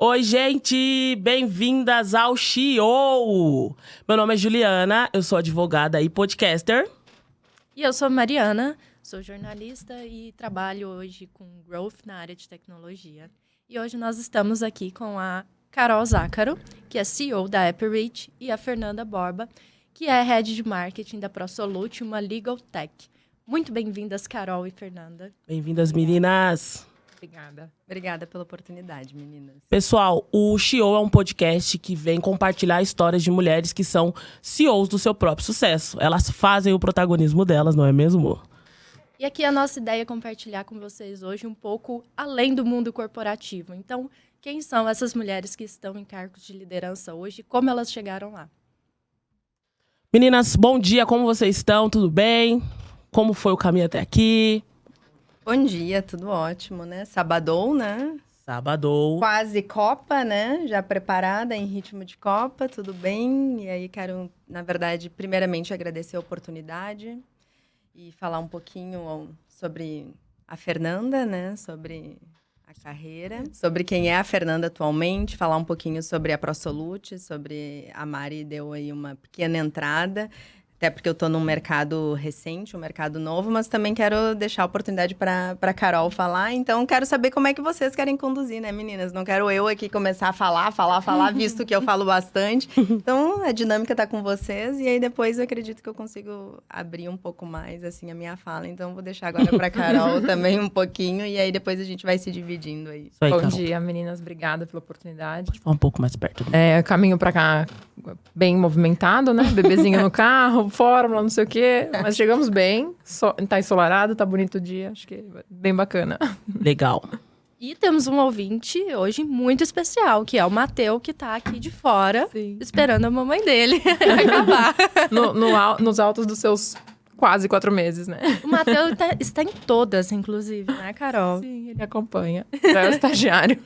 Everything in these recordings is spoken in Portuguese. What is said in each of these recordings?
Oi, gente! Bem-vindas ao CEO! Meu nome é Juliana, eu sou advogada e podcaster. E eu sou Mariana, sou jornalista e trabalho hoje com Growth na área de tecnologia. E hoje nós estamos aqui com a Carol Zácaro, que é CEO da AppReach, e a Fernanda Borba, que é Head de Marketing da ProSolute, uma Legal Tech. Muito bem-vindas, Carol e Fernanda. Bem-vindas, meninas! Obrigada. Obrigada pela oportunidade, meninas. Pessoal, o CEO é um podcast que vem compartilhar histórias de mulheres que são CEOs do seu próprio sucesso. Elas fazem o protagonismo delas, não é mesmo? E aqui a nossa ideia é compartilhar com vocês hoje um pouco além do mundo corporativo. Então, quem são essas mulheres que estão em cargos de liderança hoje e como elas chegaram lá? Meninas, bom dia, como vocês estão? Tudo bem? Como foi o caminho até aqui? Bom dia, tudo ótimo, né? Sabadou, né? Sabadou. Quase Copa, né? Já preparada em ritmo de Copa, tudo bem? E aí quero, na verdade, primeiramente agradecer a oportunidade e falar um pouquinho sobre a Fernanda, né? Sobre a carreira, sobre quem é a Fernanda atualmente, falar um pouquinho sobre a ProSolute, sobre a Mari deu aí uma pequena entrada. Até porque eu estou num mercado recente, um mercado novo, mas também quero deixar a oportunidade para a Carol falar. Então, quero saber como é que vocês querem conduzir, né, meninas? Não quero eu aqui começar a falar, visto que eu falo bastante. Então, a dinâmica está com vocês. E aí, depois, eu acredito que eu consigo abrir um pouco mais, assim, a minha fala. Então, vou deixar agora para a Carol também um pouquinho. E aí, depois a gente vai se dividindo aí. Isso aí, Bom Carol. dia, meninas. Obrigada pela oportunidade. Pode falar um pouco mais perto. Caminho pra cá bem movimentado, né? Bebezinho no carro, fórmula, não sei o quê. Mas chegamos bem. Tá ensolarado, tá bonito o dia. Acho que é bem bacana. Legal. E temos um ouvinte hoje muito especial, que é o Mateu, que tá aqui de fora, Sim. esperando a mamãe dele acabar. Nos altos dos seus quase 4 meses, né? O Mateu está em todas, inclusive, né, Carol? Sim, ele acompanha. Já é o estagiário.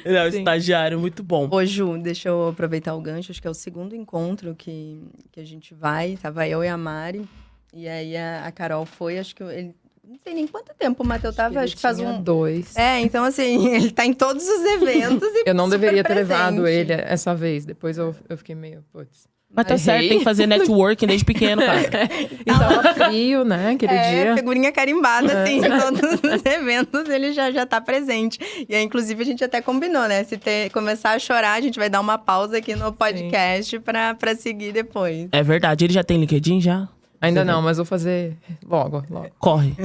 Ele é um Sim. estagiário muito bom. Ô, Ju, deixa eu aproveitar o gancho. Acho que é o segundo encontro que a gente vai. Tava eu e a Mari. E aí a Carol foi, acho que ele... Não sei nem quanto tempo o Matheus tava, acho que faz tinha um... 2. Então assim, ele tá em todos os eventos e Eu não super deveria ter presente. levado ele essa vez. Depois eu fiquei meio, putz. Mas tá Errei. certo, tem que fazer networking desde pequeno, cara. E tava frio, né? Aquele dia. Figurinha carimbada, assim, em todos os eventos ele já tá presente. E aí, inclusive, a gente até combinou, né? Se começar a chorar, a gente vai dar uma pausa aqui no podcast pra seguir depois. É verdade, ele já tem LinkedIn já? Ainda não, mas vou fazer logo. Corre.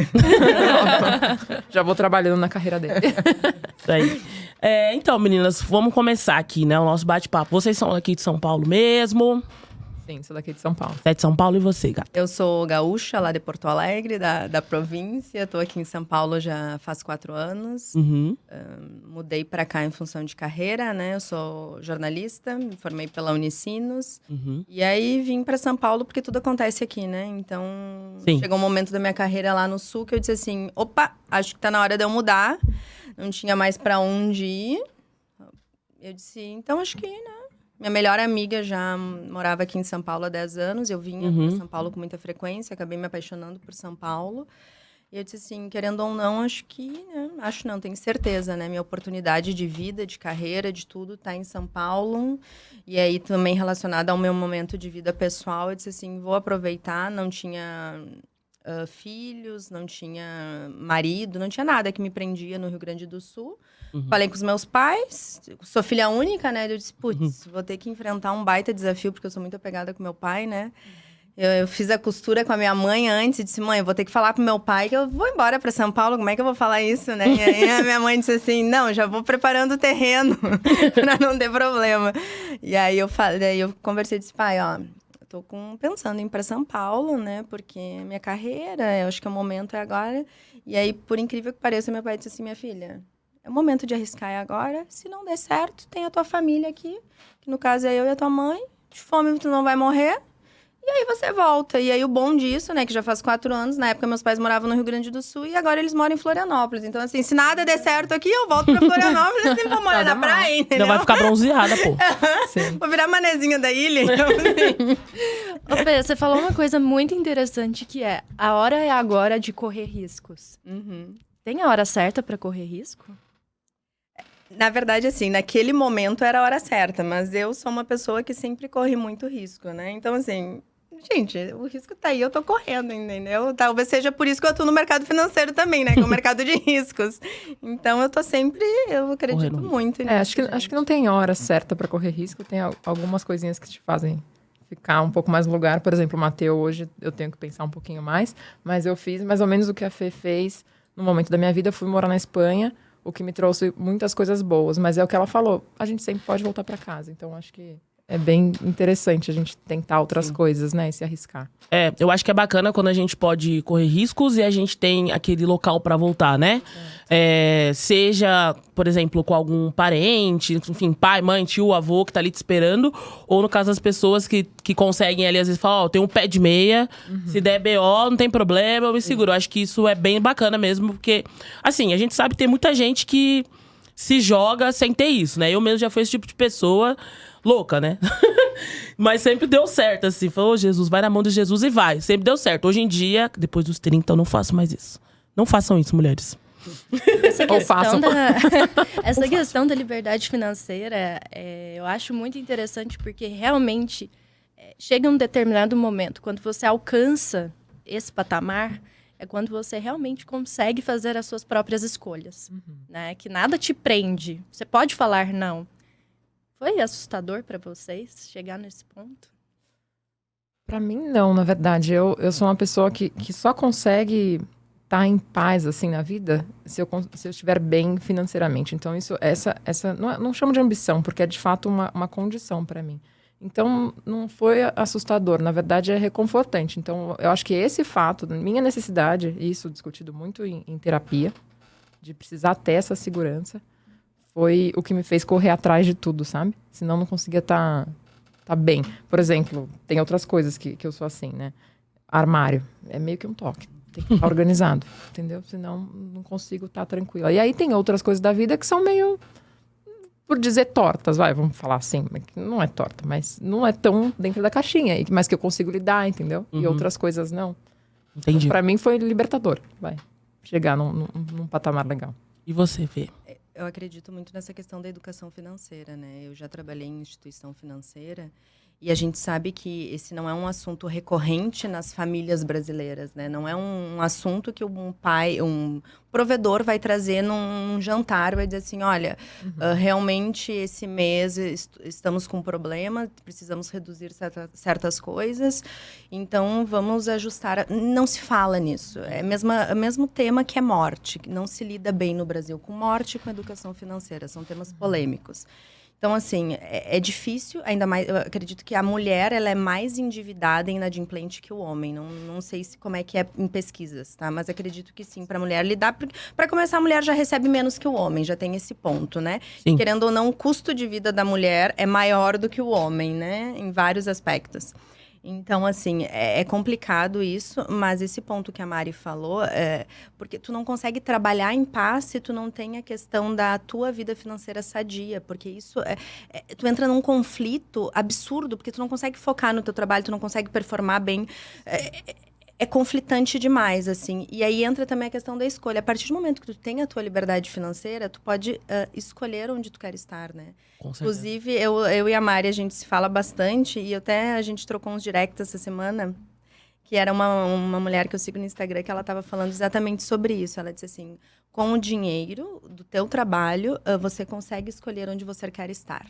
Já vou trabalhando na carreira dele. Isso aí. Então, meninas, vamos começar aqui, né? O nosso bate-papo. Vocês são aqui de São Paulo mesmo? Sim, sou daqui de São Paulo. Você é de São Paulo e você, gata? Eu sou gaúcha, lá de Porto Alegre, da província. Tô aqui em São Paulo já faz 4 anos. Uhum. Mudei para cá em função de carreira, né? Eu sou jornalista, me formei pela Unicinos. Uhum. E aí vim para São Paulo porque tudo acontece aqui, né? Então, Sim. chegou um momento da minha carreira lá no Sul que eu disse assim, opa, acho que tá na hora de eu mudar. Não tinha mais para onde ir. Eu disse, então acho que, né? Minha melhor amiga já morava aqui em São Paulo há 10 anos. Eu vinha para São Paulo com muita frequência, acabei me apaixonando por São Paulo. E eu disse assim, querendo ou não, acho que, né? Acho não, tenho certeza, né? Minha oportunidade de vida, de carreira, de tudo, tá em São Paulo. E aí, também relacionada ao meu momento de vida pessoal, eu disse assim, vou aproveitar. Não tinha filhos, não tinha marido, não tinha nada que me prendia no Rio Grande do Sul. Uhum. Falei com os meus pais, sou filha única, né? Eu disse, putz, vou ter que enfrentar um baita desafio, porque eu sou muito apegada com meu pai, né? Eu fiz a costura com a minha mãe antes e disse, mãe, eu vou ter que falar pro meu pai que eu vou embora para São Paulo, como é que eu vou falar isso, né? E aí a minha mãe disse assim, não, já vou preparando o terreno para não ter problema. E aí eu conversei e disse, pai, ó, eu tô pensando em ir para São Paulo, né? Porque minha carreira, eu acho que o momento é agora. E aí, por incrível que pareça, meu pai disse assim, minha filha, é o momento de arriscar agora. Se não der certo, tem a tua família aqui, que no caso é eu e a tua mãe. De fome tu não vai morrer. E aí você volta. E aí o bom disso, né, que já faz 4 anos, na época meus pais moravam no Rio Grande do Sul e agora eles moram em Florianópolis. Então, assim, se nada der certo aqui, eu volto pra Florianópolis e sempre vou morar na praia, entendeu? Ainda vai ficar bronzeada, pô. Sim. Vou virar manezinha da ilha, então, assim. Ô, Fê, você falou uma coisa muito interessante que é a hora é agora de correr riscos. Uhum. Tem a hora certa pra correr risco? Na verdade, assim, naquele momento era a hora certa, mas eu sou uma pessoa que sempre corre muito risco, né? Então, assim, gente, o risco tá aí, eu tô correndo, entendeu? Talvez seja por isso que eu atuo no mercado financeiro também, né? Que é o mercado de riscos. Então, eu acredito Correndo. muito nisso. Acho que não tem hora certa pra correr risco. Tem algumas coisinhas que te fazem ficar um pouco mais no lugar. Por exemplo, o Mateu, hoje eu tenho que pensar um pouquinho mais. Mas eu fiz mais ou menos o que a Fê fez no momento da minha vida. Eu fui morar na Espanha, o que me trouxe muitas coisas boas. Mas é o que ela falou, a gente sempre pode voltar pra casa. Então, acho que é bem interessante a gente tentar outras coisas, né? E se arriscar. Eu acho que é bacana quando a gente pode correr riscos e a gente tem aquele local pra voltar, né? Seja, por exemplo, com algum parente, enfim, pai, mãe, tio, avô que tá ali te esperando. Ou no caso das pessoas que conseguem ali, às vezes, falar, ó, tem um pé de meia. Se der BO, não tem problema, eu me seguro. Eu acho que isso é bem bacana mesmo, porque, assim, a gente sabe que tem muita gente que se joga sem ter isso, né? Eu mesmo já fui esse tipo de pessoa louca, né? Mas sempre deu certo, assim. Falou, Jesus, vai na mão de Jesus e vai. Sempre deu certo. Hoje em dia, depois dos 30, eu não faço mais isso. Não façam isso, mulheres. Essa questão da liberdade financeira, eu acho muito interessante, porque realmente chega um determinado momento, quando você alcança esse patamar, é quando você realmente consegue fazer as suas próprias escolhas, né? Que nada te prende. Você pode falar não. Foi assustador para vocês chegar nesse ponto? Pra mim, não, na verdade. Eu sou uma pessoa que só consegue estar em paz, assim, na vida, se eu estiver bem financeiramente. Então, essa não chamo de ambição, porque é, de fato, uma condição pra mim. Então, não foi assustador. Na verdade, é reconfortante. Então, eu acho que esse fato, minha necessidade, e isso discutido muito em terapia, de precisar ter essa segurança, foi o que me fez correr atrás de tudo, sabe? Senão não conseguia tá bem. Por exemplo, tem outras coisas que eu sou assim, né? Armário. É meio que um toque. Tem que estar organizado, entendeu? Senão não consigo estar tranquila. E aí tem outras coisas da vida que são meio, por dizer, tortas, vamos falar assim. Não é torta, mas não é tão dentro da caixinha. Mas que eu consigo lidar, entendeu? E outras coisas não. Entendi. Então, pra mim foi libertador, chegar num patamar legal. E você, Fê? Eu acredito muito nessa questão da educação financeira, né? Eu já trabalhei em instituição financeira e a gente sabe que esse não é um assunto recorrente nas famílias brasileiras, né? Não é um assunto que um pai, um provedor vai trazer num jantar, vai dizer assim, olha, realmente esse mês estamos com um problema, precisamos reduzir certas coisas, então vamos ajustar. Não se fala nisso. É o mesmo tema que é morte, que não se lida bem no Brasil com morte e com educação financeira, são temas polêmicos. Então, assim, é difícil, ainda mais, eu acredito que a mulher, ela é mais endividada e inadimplente que o homem. Não sei como é que é em pesquisas, tá? Mas acredito que sim, para a mulher lidar. Para começar, a mulher já recebe menos que o homem, já tem esse ponto, né? Sim. Querendo ou não, o custo de vida da mulher é maior do que o homem, né? Em vários aspectos. Então, assim, é complicado isso, mas esse ponto que a Mari falou, porque tu não consegue trabalhar em paz se tu não tem a questão da tua vida financeira sadia, porque isso, tu entra num conflito absurdo, porque tu não consegue focar no teu trabalho, tu não consegue performar bem, é conflitante demais, assim. E aí entra também a questão da escolha. A partir do momento que tu tem a tua liberdade financeira, tu pode escolher onde tu quer estar, né? Com certeza. Inclusive, eu e a Mari, a gente se fala bastante. E a gente trocou uns directs essa semana. Que era uma mulher que eu sigo no Instagram, que ela estava falando exatamente sobre isso. Ela disse assim, com o dinheiro do teu trabalho, você consegue escolher onde você quer estar.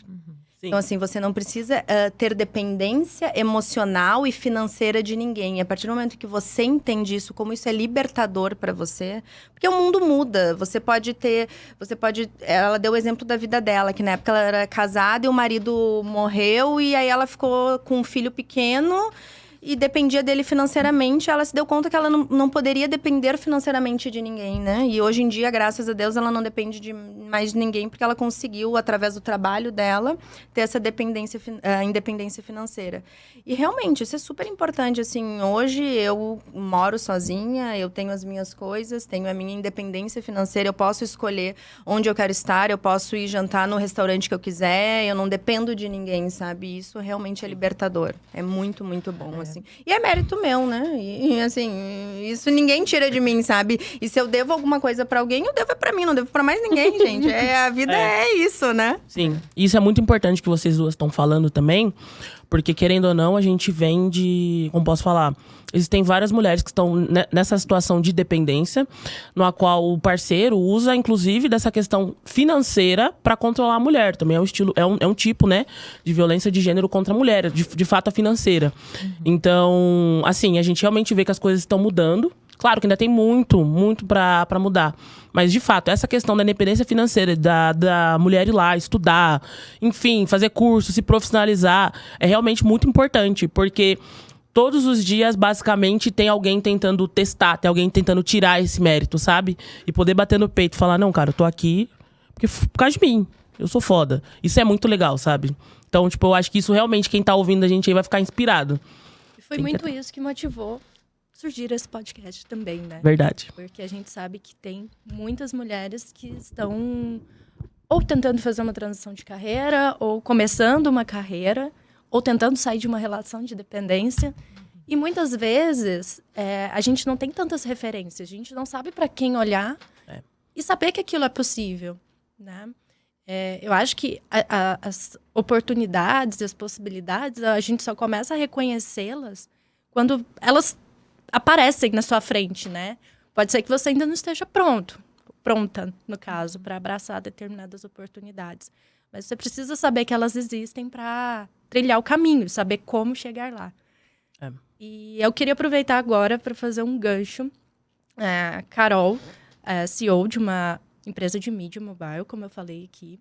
Sim. Então, assim, você não precisa ter dependência emocional e financeira de ninguém. E a partir do momento que você entende isso, como isso é libertador para você, porque o mundo muda. Ela deu o exemplo da vida dela, que na época ela era casada e o marido morreu, e aí ela ficou com um filho pequeno e dependia dele financeiramente. Ela se deu conta que ela não poderia depender financeiramente de ninguém, né? E hoje em dia, graças a Deus, ela não depende mais de ninguém, porque ela conseguiu, através do trabalho dela, ter essa independência financeira. E realmente, isso é super importante, assim. Hoje, eu moro sozinha, eu tenho as minhas coisas, tenho a minha independência financeira, eu posso escolher onde eu quero estar, eu posso ir jantar no restaurante que eu quiser, eu não dependo de ninguém, sabe? Isso realmente é libertador. É muito, muito bom, assim. assim. E é mérito meu, né? E, assim, isso ninguém tira de mim, sabe? E se eu devo alguma coisa pra alguém, eu devo pra mim, não devo pra mais ninguém, gente. A vida é isso, né? Sim, isso é muito importante que vocês duas estão falando também, porque querendo ou não, a gente vem de, como posso falar, existem várias mulheres que estão nessa situação de dependência, no qual o parceiro usa, inclusive, dessa questão financeira para controlar a mulher. Também é um estilo, é um tipo, né, de violência de gênero contra a mulher, de fato a financeira. Então, assim, a gente realmente vê que as coisas estão mudando. Claro que ainda tem muito pra mudar. Mas, de fato, essa questão da independência financeira, da mulher ir lá, estudar, enfim, fazer curso, se profissionalizar, é realmente muito importante. Porque todos os dias, basicamente, tem alguém tentando testar, tem alguém tentando tirar esse mérito, sabe? E poder bater no peito e falar, não, cara, eu tô aqui por causa de mim. Eu sou foda. Isso é muito legal, sabe? Então, tipo, eu acho que isso realmente, quem tá ouvindo a gente aí vai ficar inspirado. E foi muito isso que motivou surgir esse podcast também, né? Verdade. Porque a gente sabe que tem muitas mulheres que estão ou tentando fazer uma transição de carreira, ou começando uma carreira, ou tentando sair de uma relação de dependência. E muitas vezes a gente não tem tantas referências, a gente não sabe para quem olhar e saber que aquilo é possível, né? Eu acho que as oportunidades, as possibilidades, a gente só começa a reconhecê-las quando elas aparecem na sua frente, né? Pode ser que você ainda não esteja pronta, no caso, para abraçar determinadas oportunidades. Mas você precisa saber que elas existem para trilhar o caminho, saber como chegar lá. E eu queria aproveitar agora para fazer um gancho. A Carol, CEO de uma empresa de mídia mobile, como eu falei aqui.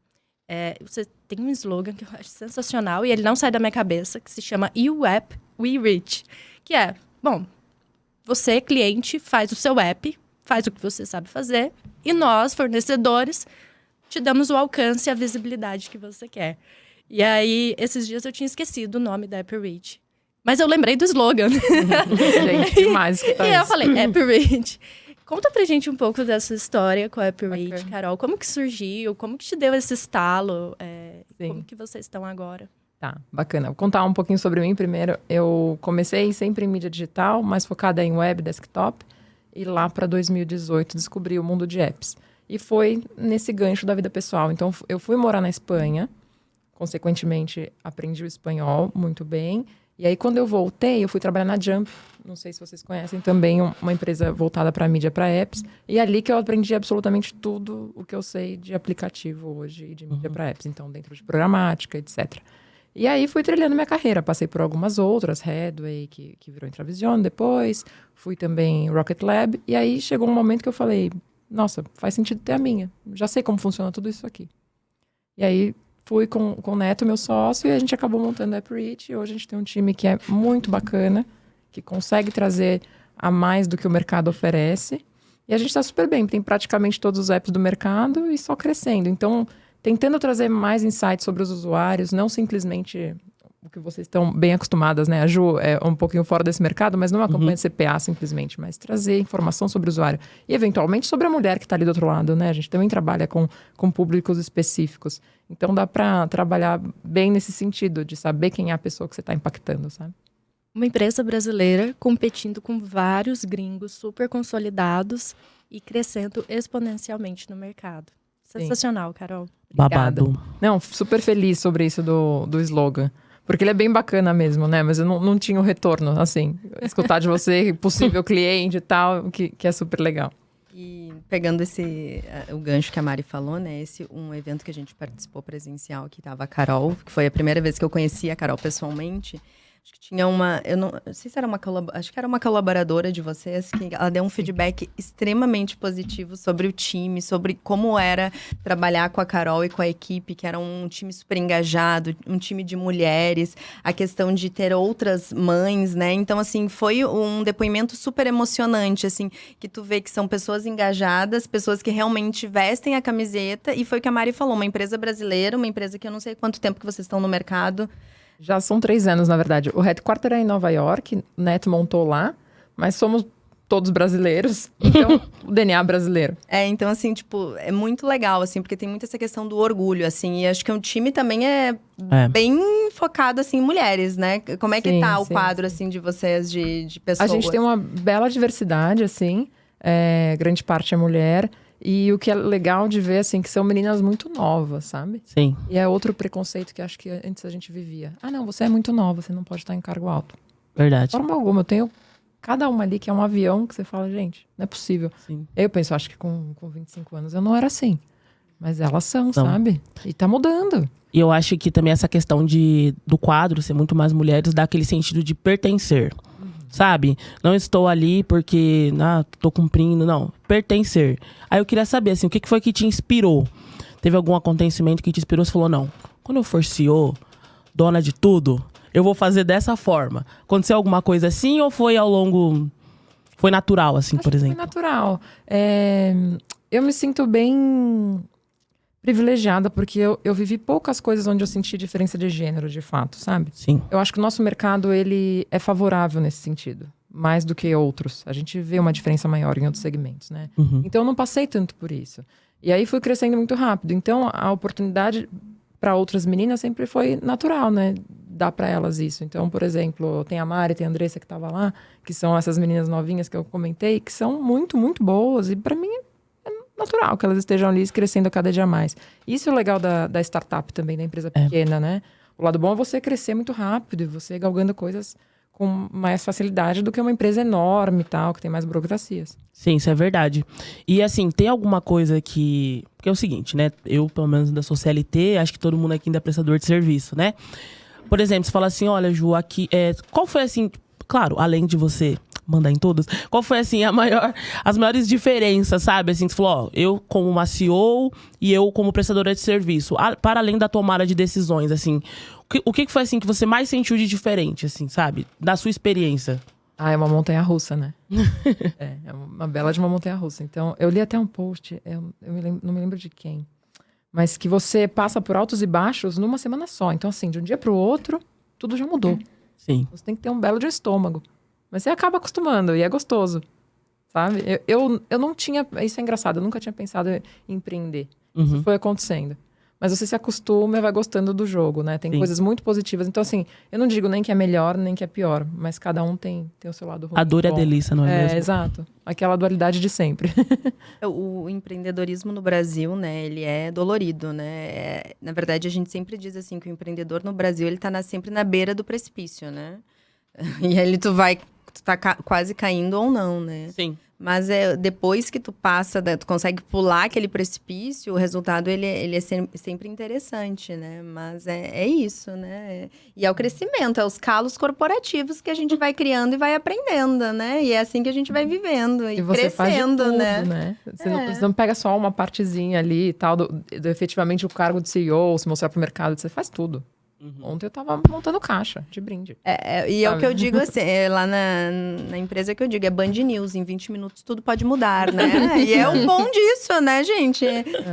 Você tem um slogan que eu acho sensacional e ele não sai da minha cabeça, que se chama You App, We Reach. Que você, cliente, faz o seu app, faz o que você sabe fazer, e nós, fornecedores, te damos o alcance e a visibilidade que você quer. E aí, esses dias eu tinha esquecido o nome da App Reach. Mas eu lembrei do slogan. Gente, demais. E eu falei, App Reach. Conta pra gente um pouco dessa história com a App Reach, Carol. Como que surgiu? Como que te deu esse estalo? Como que vocês estão agora? Tá, bacana. Vou contar um pouquinho sobre mim primeiro. Eu comecei sempre em mídia digital, mais focada em web, desktop. E lá para 2018 descobri o mundo de apps. E foi nesse gancho da vida pessoal. Então, eu fui morar na Espanha. Consequentemente, aprendi o espanhol muito bem. E aí, quando eu voltei, eu fui trabalhar na Jump. Não sei se vocês conhecem também, uma empresa voltada para mídia, para apps. E é ali que eu aprendi absolutamente tudo o que eu sei de aplicativo hoje e de mídia para apps. Então, dentro de programática, etc. E aí, fui trilhando minha carreira. Passei por algumas outras, Headway, que virou Intravision depois. Fui também Rocket Lab. E aí, chegou um momento que eu falei, nossa, faz sentido ter a minha. Já sei como funciona tudo isso aqui. E aí, fui com o Neto, meu sócio, e a gente acabou montando a App Reach. E hoje a gente tem um time que é muito bacana, que consegue trazer a mais do que o mercado oferece. E a gente está super bem. Tem praticamente todos os apps do mercado e só crescendo. Então, tentando trazer mais insights sobre os usuários, não simplesmente o que vocês estão bem acostumadas, né? A Ju é um pouquinho fora desse mercado, mas não é uma campanha de CPA simplesmente, mas trazer informação sobre o usuário. E, eventualmente, sobre a mulher que está ali do outro lado, né? A gente também trabalha com públicos específicos. Então, dá para trabalhar bem nesse sentido, de saber quem é a pessoa que você está impactando, sabe? Uma empresa brasileira competindo com vários gringos super consolidados e crescendo exponencialmente no mercado. Sensacional, Carol. Babado. Não, super feliz sobre isso do slogan. Porque ele é bem bacana mesmo, né? Mas eu não tinha o retorno, assim. Escutar de você, possível cliente e tal, que é super legal. E pegando o gancho que a Mari falou, né? Um evento que a gente participou presencial, que tava a Carol, que foi a primeira vez que eu conheci a Carol pessoalmente. Acho que tinha eu não sei se era acho que era uma colaboradora de vocês, que ela deu um feedback extremamente positivo sobre o time, sobre como era trabalhar com a Carol e com a equipe, que era um time super engajado, um time de mulheres, a questão de ter outras mães, né? Então, assim, foi um depoimento super emocionante, assim, que tu vê que são pessoas engajadas, pessoas que realmente vestem a camiseta, e foi o que a Mari falou, uma empresa brasileira, uma empresa que eu não sei quanto tempo que vocês estão no mercado. Já são 3 anos, na verdade. O headquarter é em Nova York, o Neto montou lá, mas somos todos brasileiros. Então, o DNA brasileiro. Então, assim, tipo, é muito legal, assim, porque tem muito essa questão do orgulho, assim. E acho que o time também é bem focado, assim, em mulheres, né? Como é que Sim, tá o sim, quadro, sim. assim, de vocês, de pessoas? A gente tem uma bela diversidade, assim. Grande parte é mulher. E o que é legal de ver, assim, que são meninas muito novas, sabe? Sim, E é outro preconceito que acho que antes a gente vivia. Ah, não, você é muito nova, você não pode estar em cargo alto. De verdade. forma alguma, eu tenho cada uma ali que é um avião que você fala, gente, não é possível. Sim. Eu penso, acho que com 25 anos eu não era assim. Mas elas são, Não. sabe? E tá mudando. E eu acho que também essa questão do quadro ser muito mais mulheres dá aquele sentido de pertencer. Sabe? Não estou ali porque tô cumprindo, não. Pertencer. Aí eu queria saber, assim, o que foi que te inspirou? Teve algum acontecimento que te inspirou? Você falou, não, quando eu for CEO, dona de tudo, eu vou fazer dessa forma. Aconteceu alguma coisa assim ou foi ao longo... Foi natural, assim, Acho por que exemplo? foi natural. Eu me sinto bem privilegiada, porque eu vivi poucas coisas onde eu senti diferença de gênero, de fato, sabe? Sim. Eu acho que o nosso mercado, ele é favorável nesse sentido. Mais do que outros. A gente vê uma diferença maior em outros segmentos, né? Uhum. Então, eu não passei tanto por isso. E aí, fui crescendo muito rápido. Então, a oportunidade para outras meninas sempre foi natural, né? Dar para elas isso. Então, por exemplo, tem a Mari, tem a Andressa que estava lá, que são essas meninas novinhas que eu comentei, que são muito, muito boas. E para mim é natural que elas estejam ali crescendo cada dia mais. Isso é o legal da startup também, da empresa pequena, né? O lado bom é você crescer muito rápido e você galgando coisas com mais facilidade do que uma empresa enorme e tal, que tem mais burocracias. Sim, isso é verdade. E assim, tem alguma coisa que... Porque é o seguinte, né? Eu, pelo menos, da sou CLT, acho que todo mundo aqui ainda é prestador de serviço, né? Por exemplo, você fala assim, olha, Ju, aqui... qual foi, assim... Claro, além de você mandar em todas, qual foi, assim, as maiores diferenças, sabe? Assim, você falou, ó, eu como uma CEO e eu como prestadora de serviço. Para além da tomada de decisões, assim... O que foi, assim, que você mais sentiu de diferente, assim, sabe? Da sua experiência. Ah, é uma montanha-russa, né? É uma bela de uma montanha-russa. Então, eu li até um post, não me lembro de quem, mas que você passa por altos e baixos numa semana só. Então, assim, de um dia para o outro, tudo já mudou. Sim. Você tem que ter um belo de estômago. Mas você acaba acostumando e é gostoso, sabe? Eu não tinha... Isso é engraçado, eu nunca tinha pensado em empreender. Isso foi acontecendo. Mas você se acostuma e vai gostando do jogo, né? Tem coisas muito positivas. Então, assim, eu não digo nem que é melhor, nem que é pior. Mas cada um tem o seu lado ruim. A dor é a delícia, não é mesmo? Exato. Aquela dualidade de sempre. O empreendedorismo no Brasil, né, ele é dolorido, né? Na verdade, a gente sempre diz assim que o empreendedor no Brasil, ele tá sempre na beira do precipício, né? E ali tu tá quase caindo ou não, né? Sim. Mas depois que tu passa, tu consegue pular aquele precipício, o resultado ele é sempre interessante, né? Mas é isso, né? E é o crescimento, é os calos corporativos que a gente vai criando e vai aprendendo, né? E é assim que a gente vai vivendo e você crescendo, faz de tudo, né? Você não pega só uma partezinha ali e tal, do efetivamente o cargo de CEO, se mostrar pro mercado, você faz tudo. Ontem eu tava montando caixa de brinde. E é o que eu digo assim, lá na empresa que eu digo, é Band News, em 20 minutos tudo pode mudar, né? E é o bom disso, né, gente?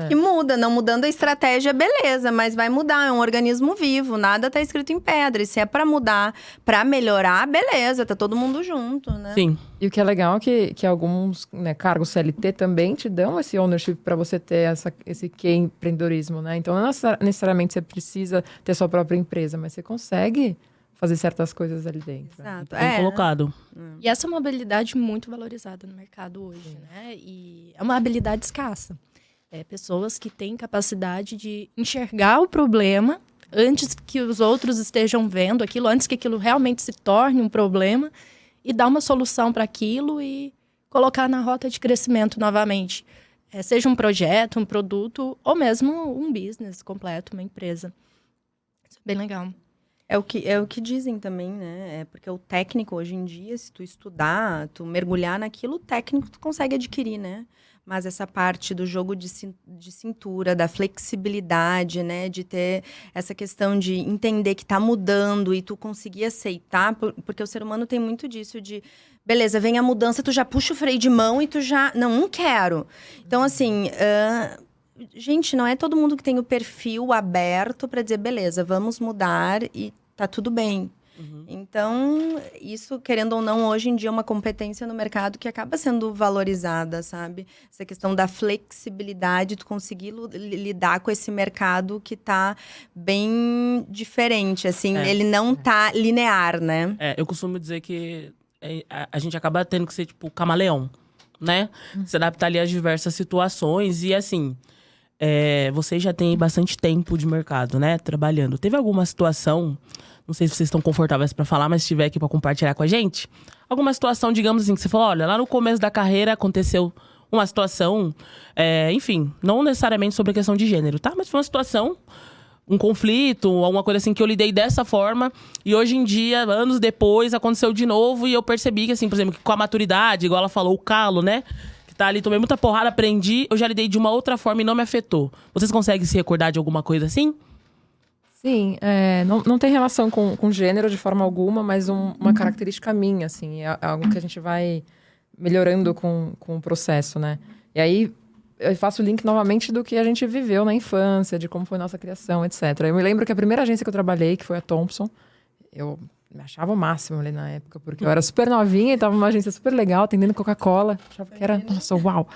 Que muda, não mudando a estratégia, beleza, mas vai mudar, é um organismo vivo, nada tá escrito em pedra. E se é pra mudar, pra melhorar, beleza, tá todo mundo junto, né? Sim. E o que é legal é que alguns, né, cargos CLT também te dão esse ownership para você ter esse empreendedorismo, né? Então, não necessariamente você precisa ter sua própria empresa, mas você consegue fazer certas coisas ali dentro. Exato. Bem colocado. E essa é uma habilidade muito valorizada no mercado hoje, né? E é uma habilidade escassa. Pessoas que têm capacidade de enxergar o problema antes que os outros estejam vendo aquilo, antes que aquilo realmente se torne um problema, e dar uma solução para aquilo e colocar na rota de crescimento novamente. Seja um projeto, um produto, ou mesmo um business completo, uma empresa. Isso é bem legal. É o que dizem também, né? Porque o técnico, hoje em dia, se tu estudar, tu mergulhar naquilo, o técnico tu consegue adquirir, né? Mas essa parte do jogo de cintura, da flexibilidade, né? De ter essa questão de entender que tá mudando e tu conseguir aceitar, porque o ser humano tem muito disso de... Beleza, vem a mudança, tu já puxa o freio de mão e tu já... Não quero. Então, assim... Gente, não é todo mundo que tem o perfil aberto para dizer, beleza, vamos mudar e tá tudo bem. Então, isso, querendo ou não, hoje em dia é uma competência no mercado que acaba sendo valorizada, sabe? Essa questão da flexibilidade, tu conseguir lidar com esse mercado que tá bem diferente, assim. Ele não tá linear, né? Eu costumo dizer que a gente acaba tendo que ser, tipo, camaleão, né? Se adaptar ali às diversas situações e, assim… vocês já têm bastante tempo de mercado, né? Trabalhando. Teve alguma situação… Não sei se vocês estão confortáveis pra falar, mas se estiver aqui pra compartilhar com a gente. Alguma situação, digamos assim, que você falou, olha, lá no começo da carreira aconteceu uma situação, enfim, não necessariamente sobre a questão de gênero, tá? Mas foi uma situação, um conflito, alguma coisa assim que eu lidei dessa forma. E hoje em dia, anos depois, aconteceu de novo e eu percebi que, assim, por exemplo, que com a maturidade, igual ela falou, o calo, né? Que tá ali, tomei muita porrada, aprendi, eu já lidei de uma outra forma e não me afetou. Vocês conseguem se recordar de alguma coisa assim? Sim, não tem relação com gênero de forma alguma, mas uma característica minha, assim. É algo que a gente vai melhorando com o processo, né? E aí, eu faço o link novamente do que a gente viveu na infância, de como foi nossa criação, etc. Eu me lembro que a primeira agência que eu trabalhei, que foi a Thompson, eu me achava o máximo ali na época, porque eu era super novinha e tava numa agência super legal, atendendo Coca-Cola. Achava que era, nossa, uau.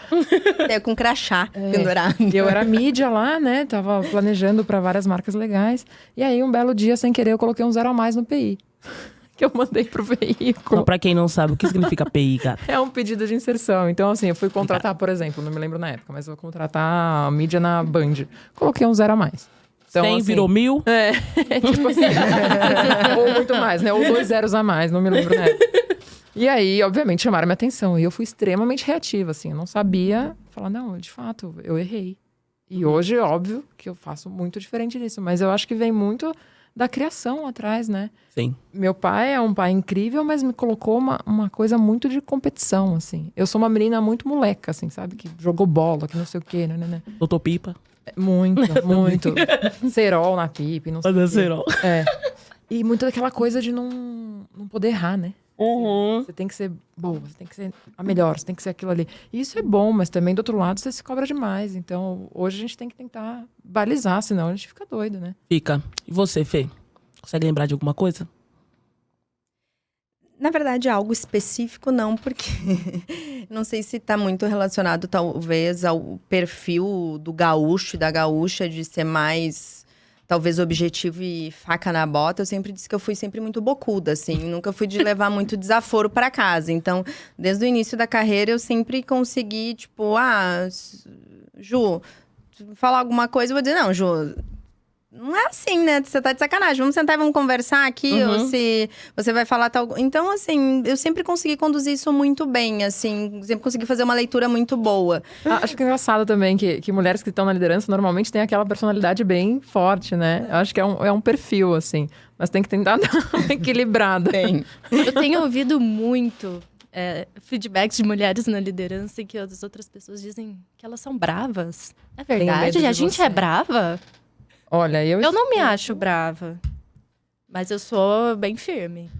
Com crachá pendurado. E eu era mídia lá, né? Tava planejando para várias marcas legais. E aí, um belo dia, sem querer, eu coloquei um 0 a mais no PI. Que eu mandei pro veículo. Então, pra quem não sabe, o que significa PI, cara? É um pedido de inserção. Então, assim, eu fui contratar, por exemplo, não me lembro na época, mas eu vou contratar a mídia na Band. Coloquei um 0 a mais. Então, 100 assim, virou 1000? tipo assim. Ou muito mais, né? Ou 2 zeros a mais, não me lembro na época. E aí, obviamente, chamaram minha atenção. E eu fui extremamente reativa, assim. Eu não sabia falar, não, de fato, eu errei. E hoje, óbvio, que eu faço muito diferente disso. Mas eu acho que vem muito da criação atrás, né? Sim. Meu pai é um pai incrível, mas me colocou uma coisa muito de competição, assim. Eu sou uma menina muito moleca, assim, sabe? Que jogou bola, que não sei o quê, né? Doutor Pipa. Muito, muito. Cerol na pipa, não sei o quê. Cerol. E muito daquela coisa de não poder errar, né? Uhum. Você tem que ser boa, você tem que ser a melhor, você tem que ser aquilo ali. E isso é bom, mas também do outro lado você se cobra demais. Então, hoje a gente tem que tentar balizar, senão a gente fica doido, né? Fica. E você, Fê? Consegue lembrar de alguma coisa? Na verdade, algo específico não, porque não sei se está muito relacionado, talvez, ao perfil do gaúcho e da gaúcha de ser mais, talvez, objetivo e faca na bota. Eu sempre disse que eu fui sempre muito bocuda, assim. Nunca fui de levar muito desaforo para casa. Então, desde o início da carreira, eu sempre consegui, tipo, Ju, falar alguma coisa, eu vou dizer, não, Ju… Não é assim, né? Você tá de sacanagem. Vamos sentar e vamos conversar aqui, ou se você vai falar tal… Então, assim, eu sempre consegui conduzir isso muito bem, assim. Sempre consegui fazer uma leitura muito boa. Acho que é engraçado também que mulheres que estão na liderança normalmente têm aquela personalidade bem forte, né? Acho que é um perfil, assim. Mas tem que tentar dar uma equilibrada. Eu tenho ouvido muito feedbacks de mulheres na liderança em que as outras pessoas dizem que elas são bravas. É verdade? A gente é brava? Olha, eu não me acho brava, mas eu sou bem firme.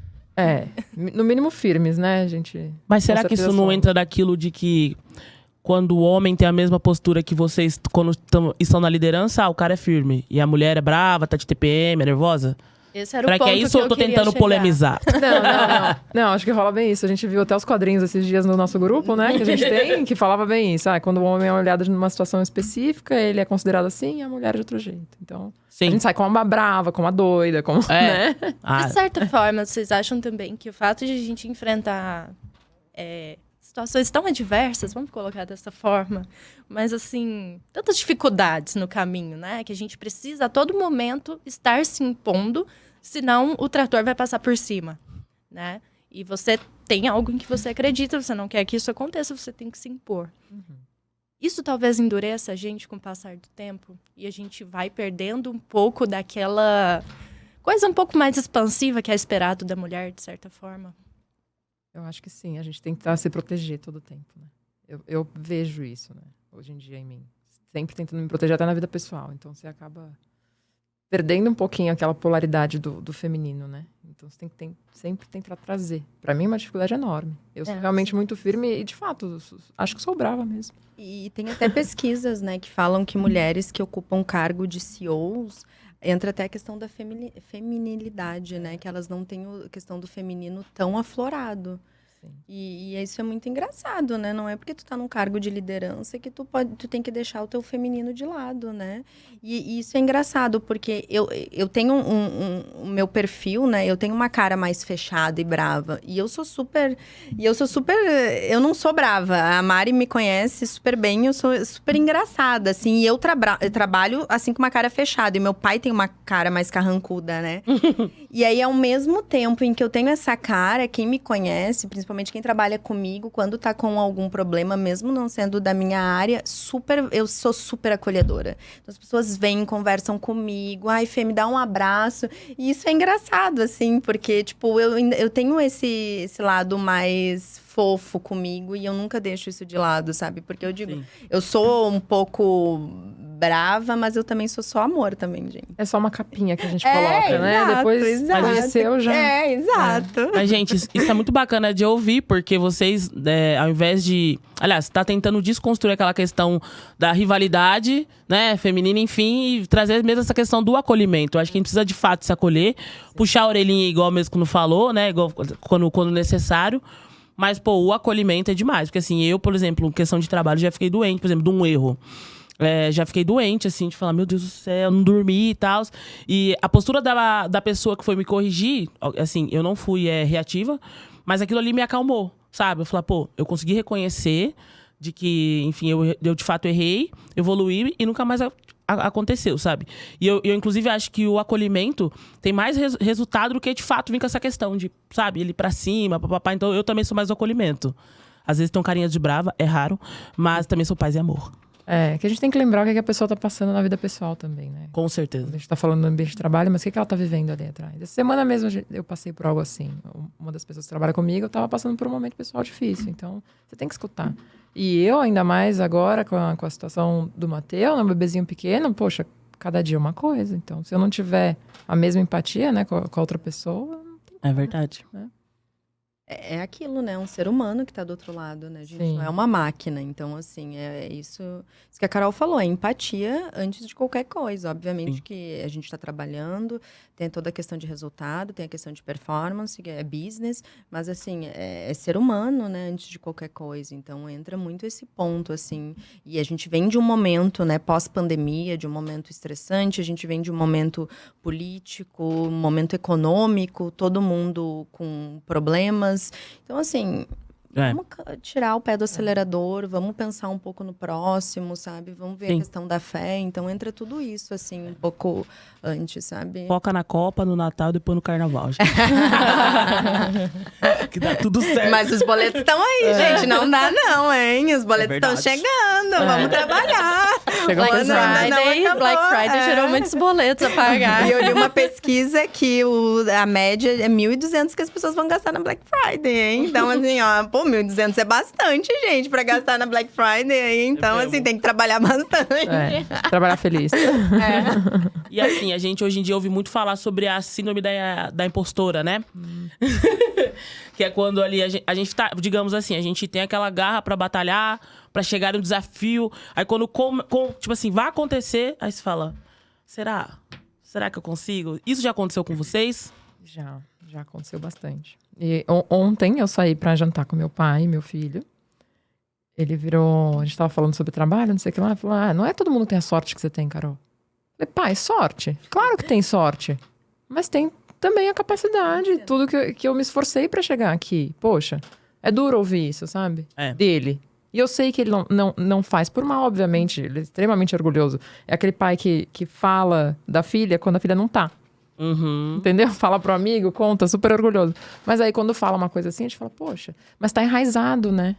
No mínimo firmes, né, gente? Mas será que isso não entra daquilo de que quando o homem tem a mesma postura que vocês quando estão na liderança, o cara é firme e a mulher é brava, tá de TPM, é nervosa? Esse era o Será ponto que é isso ou eu tô tentando polemizar? Não, acho que rola bem isso. A gente viu até os quadrinhos esses dias no nosso grupo, né? Que a gente tem, que falava bem isso. Quando o homem é olhado numa situação específica, ele é considerado assim e a mulher de outro jeito. Então, a gente sai como uma brava, como uma doida, como… né? De certa forma, vocês acham também que o fato de a gente enfrentar situações tão adversas, vamos colocar dessa forma, mas assim, tantas dificuldades no caminho, né? Que a gente precisa a todo momento estar se impondo, senão o trator vai passar por cima, né? E você tem algo em que você acredita, você não quer que isso aconteça, você tem que se impor. Isso talvez endureça a gente com o passar do tempo e a gente vai perdendo um pouco daquela coisa um pouco mais expansiva que é esperado da mulher, de certa forma. Eu acho que sim, a gente tem que se proteger todo o tempo, né? Eu vejo isso, né? Hoje em dia em mim. Sempre tentando me proteger até na vida pessoal. Então você acaba perdendo um pouquinho aquela polaridade do feminino, né? Então você tem que sempre tentar trazer. Pra mim é uma dificuldade enorme. Eu sou realmente muito firme e, de fato, acho que sou brava mesmo. E tem até pesquisas, né, que falam que mulheres que ocupam cargo de CEOs entra até a questão da feminilidade, né? Que elas não têm a questão do feminino tão aflorado. Sim. E isso é muito engraçado, né? Não é porque tu tá num cargo de liderança que tu tem que deixar o teu feminino de lado, né? E isso é engraçado, porque eu tenho o meu perfil, né? Eu tenho uma cara mais fechada e brava. Eu não sou brava. A Mari me conhece super bem, eu sou super engraçada, assim. E eu trabalho, assim, com uma cara fechada. E meu pai tem uma cara mais carrancuda, né? E aí, ao mesmo tempo em que eu tenho essa cara, quem me conhece, principalmente quem trabalha comigo, quando tá com algum problema, mesmo não sendo da minha área, eu sou super acolhedora. Então, as pessoas vêm, conversam comigo. Ai, Fê, me dá um abraço. E isso é engraçado, assim, porque, tipo, eu tenho esse lado mais fofo comigo e eu nunca deixo isso de lado, sabe? Porque eu digo, eu sou um pouco brava, mas eu também sou só amor também, gente. É só uma capinha que a gente coloca, né? Exato, Depois exato. conheceu já. Exato. Mas, gente, isso é muito bacana de ouvir, porque vocês, ao invés de... Aliás, tá tentando desconstruir aquela questão da rivalidade, né, feminina, enfim, e trazer mesmo essa questão do acolhimento. Eu acho que a gente precisa, de fato, se acolher, puxar a orelhinha, igual mesmo quando falou, né, igual quando necessário. Mas, pô, o acolhimento é demais. Porque, assim, eu, por exemplo, em questão de trabalho, já fiquei doente, por exemplo, de um erro. Já fiquei doente, assim, de falar, meu Deus do céu, não dormi e tal. E a postura da pessoa que foi me corrigir, assim, eu não fui reativa, mas aquilo ali me acalmou, sabe? Eu falei, pô, eu consegui reconhecer de que, enfim, eu de fato errei, evoluí e nunca mais aconteceu, sabe? E eu, inclusive, acho que o acolhimento tem mais resultado do que, de fato, vir com essa questão de, sabe, ele pra cima, papapá. Então, eu também sou mais do acolhimento. Às vezes tem um carinha de brava, é raro, mas também sou paz e amor. Que a gente tem que lembrar o que a pessoa tá passando na vida pessoal também, né? Com certeza. A gente tá falando do ambiente de trabalho, mas o que ela tá vivendo ali atrás? Essa semana mesmo eu passei por algo assim. Uma das pessoas que trabalha comigo, eu tava passando por um momento pessoal difícil. Então, você tem que escutar. E eu, ainda mais agora, com a situação do Mateu, um bebezinho pequeno, poxa, cada dia uma coisa. Então, se eu não tiver a mesma empatia, né, com a outra pessoa... Não tem É verdade. né? É aquilo, né? Um ser humano que tá do outro lado, né? A gente Sim. não é uma máquina. Então, assim, é isso que a Carol falou. É empatia antes de qualquer coisa. Obviamente Sim. que a gente tá trabalhando, tem toda a questão de resultado, tem a questão de performance, que é business. Mas, assim, é ser humano, né? Antes de qualquer coisa. Então, entra muito esse ponto, assim. E a gente vem de um momento, né? Pós-pandemia, de um momento estressante. A gente vem de um momento político, um momento econômico. Todo mundo com problemas. Então, assim, vamos tirar o pé do acelerador, vamos pensar um pouco no próximo, sabe? Vamos ver a questão da fé. Então, entra tudo isso, assim, um pouco antes, sabe? Foca na Copa, no Natal e depois no Carnaval, gente. Que dá tudo certo. Mas os boletos estão aí, gente. Não dá não, hein? Os boletos estão chegando. Vamos trabalhar. Chegou O ano ainda não acabou. Black Friday gerou muitos boletos a pagar. E eu li uma pesquisa que a média é 1.200 que as pessoas vão gastar na Black Friday, hein? Então, assim, ó, pô, 1.200 é bastante, gente, pra gastar na Black Friday, hein? Então, assim, tem que trabalhar bastante. Trabalhar feliz. E assim, a gente hoje em dia ouve muito falar sobre a síndrome da impostora, né? Que é quando ali a gente tá, digamos assim, a gente tem aquela garra pra batalhar, pra chegar no desafio. Aí quando, tipo assim, vai acontecer, aí você fala, será? Será que eu consigo? Isso já aconteceu com vocês? Já aconteceu bastante. E ontem eu saí pra jantar com meu pai e meu filho. Ele virou... A gente tava falando sobre trabalho, não sei o que lá. Ele falou, não é todo mundo que tem a sorte que você tem, Carol. Eu falei, pai, sorte? Claro que tem sorte. Mas tem também a capacidade. Tudo que eu me esforcei pra chegar aqui. Poxa, é duro ouvir isso, sabe? Dele. E eu sei que ele não faz por mal, obviamente. Ele é extremamente orgulhoso. É aquele pai que fala da filha quando a filha não tá. Uhum. Entendeu? Fala pro amigo, conta, super orgulhoso. Mas aí quando fala uma coisa assim, a gente fala, poxa, mas tá enraizado, né?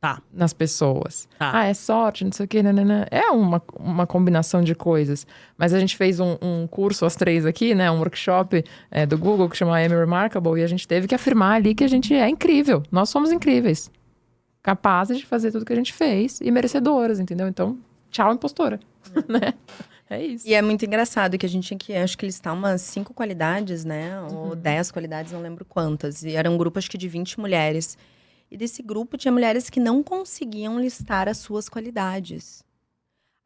Tá. Nas pessoas. Tá. É sorte, não sei o quê, nanana. É uma combinação de coisas. Mas a gente fez um curso, as três aqui, né? Um workshop do Google que chama I'm Remarkable. E a gente teve que afirmar ali que a gente é incrível. Nós somos incríveis. Capazes de fazer tudo que a gente fez e merecedoras, entendeu? Então, tchau, impostora. Né? É isso. E é muito engraçado que a gente tinha que, acho que listar umas 5 qualidades, né? Ou 10 qualidades, não lembro quantas. E era um grupo, acho que de 20 mulheres. E desse grupo tinha mulheres que não conseguiam listar as suas qualidades.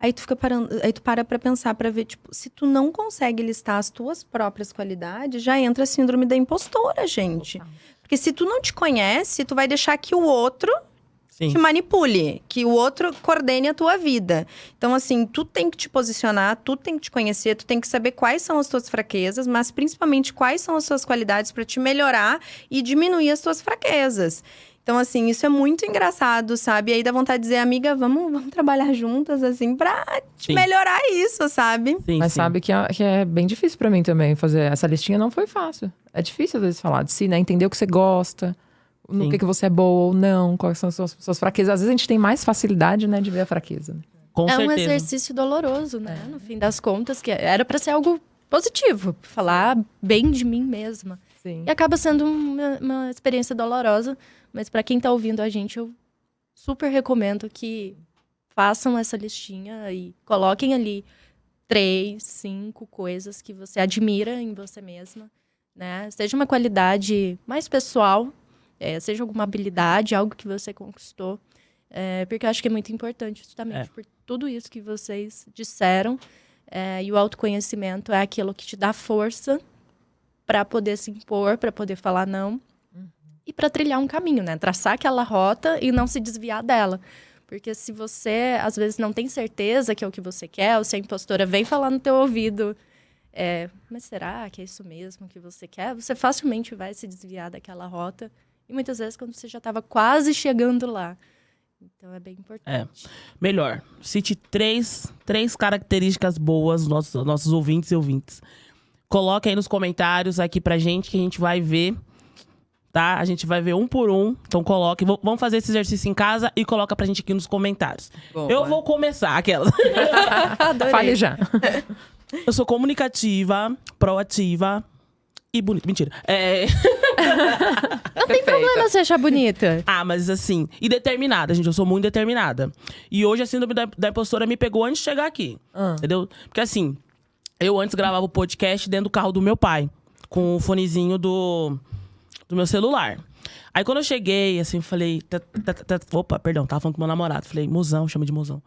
Aí tu fica parando, aí tu para pra pensar, pra ver, tipo, se tu não consegue listar as tuas próprias qualidades, já entra a síndrome da impostora, gente. Total. Porque se tu não te conhece, tu vai deixar que o outro Sim. te manipule, que o outro coordene a tua vida. Então, assim, tu tem que te posicionar, tu tem que te conhecer, tu tem que saber quais são as tuas fraquezas, mas principalmente quais são as suas qualidades pra te melhorar e diminuir as tuas fraquezas. Então, assim, isso é muito engraçado, sabe? E aí dá vontade de dizer, amiga, vamos trabalhar juntas, assim, pra Sim. melhorar isso, sabe? Sim, Mas sim. sabe que é bem difícil pra mim também fazer. Essa listinha não foi fácil. É difícil às vezes falar de si, né? Entender o que você gosta, no Sim. que você é boa ou não, quais são as suas fraquezas. Às vezes a gente tem mais facilidade, né, de ver a fraqueza. Né? Com É um certeza. exercício doloroso, né? No fim das contas, que era pra ser algo positivo. Falar bem de mim mesma. Sim. E acaba sendo uma experiência dolorosa. Mas pra quem tá ouvindo a gente, eu super recomendo que façam essa listinha e coloquem ali 3, 5 coisas que você admira em você mesma, né? Seja uma qualidade mais pessoal, seja alguma habilidade, algo que você conquistou. Porque eu acho que é muito importante justamente por tudo isso que vocês disseram. E o autoconhecimento é aquilo que te dá força para poder se impor, para poder falar não. E para trilhar um caminho, né? Traçar aquela rota e não se desviar dela. Porque se você, às vezes, não tem certeza que é o que você quer, ou se a impostora vem falar no teu ouvido, mas será que é isso mesmo que você quer? Você facilmente vai se desviar daquela rota. E muitas vezes, quando você já estava quase chegando lá. Então, é bem importante. Melhor, cite três características boas dos nossos ouvintes e ouvintes. Coloque aí nos comentários aqui pra gente, que a gente vai ver, tá? A gente vai ver um por um. Então coloque. Vamos fazer esse exercício em casa e coloca pra gente aqui nos comentários. Eu vou começar, aquela. Fale já. Eu sou comunicativa, proativa e bonita. Mentira. Não tem problema você achar bonita. Ah, mas assim, e determinada, gente. Eu sou muito determinada. E hoje a síndrome da impostora me pegou antes de chegar aqui. Entendeu? Porque assim, eu antes gravava o podcast dentro do carro do meu pai, com o fonezinho do meu celular. Aí quando eu cheguei, assim, eu falei... Opa, perdão, tava falando com meu namorado. Falei, mozão, chama de mozão.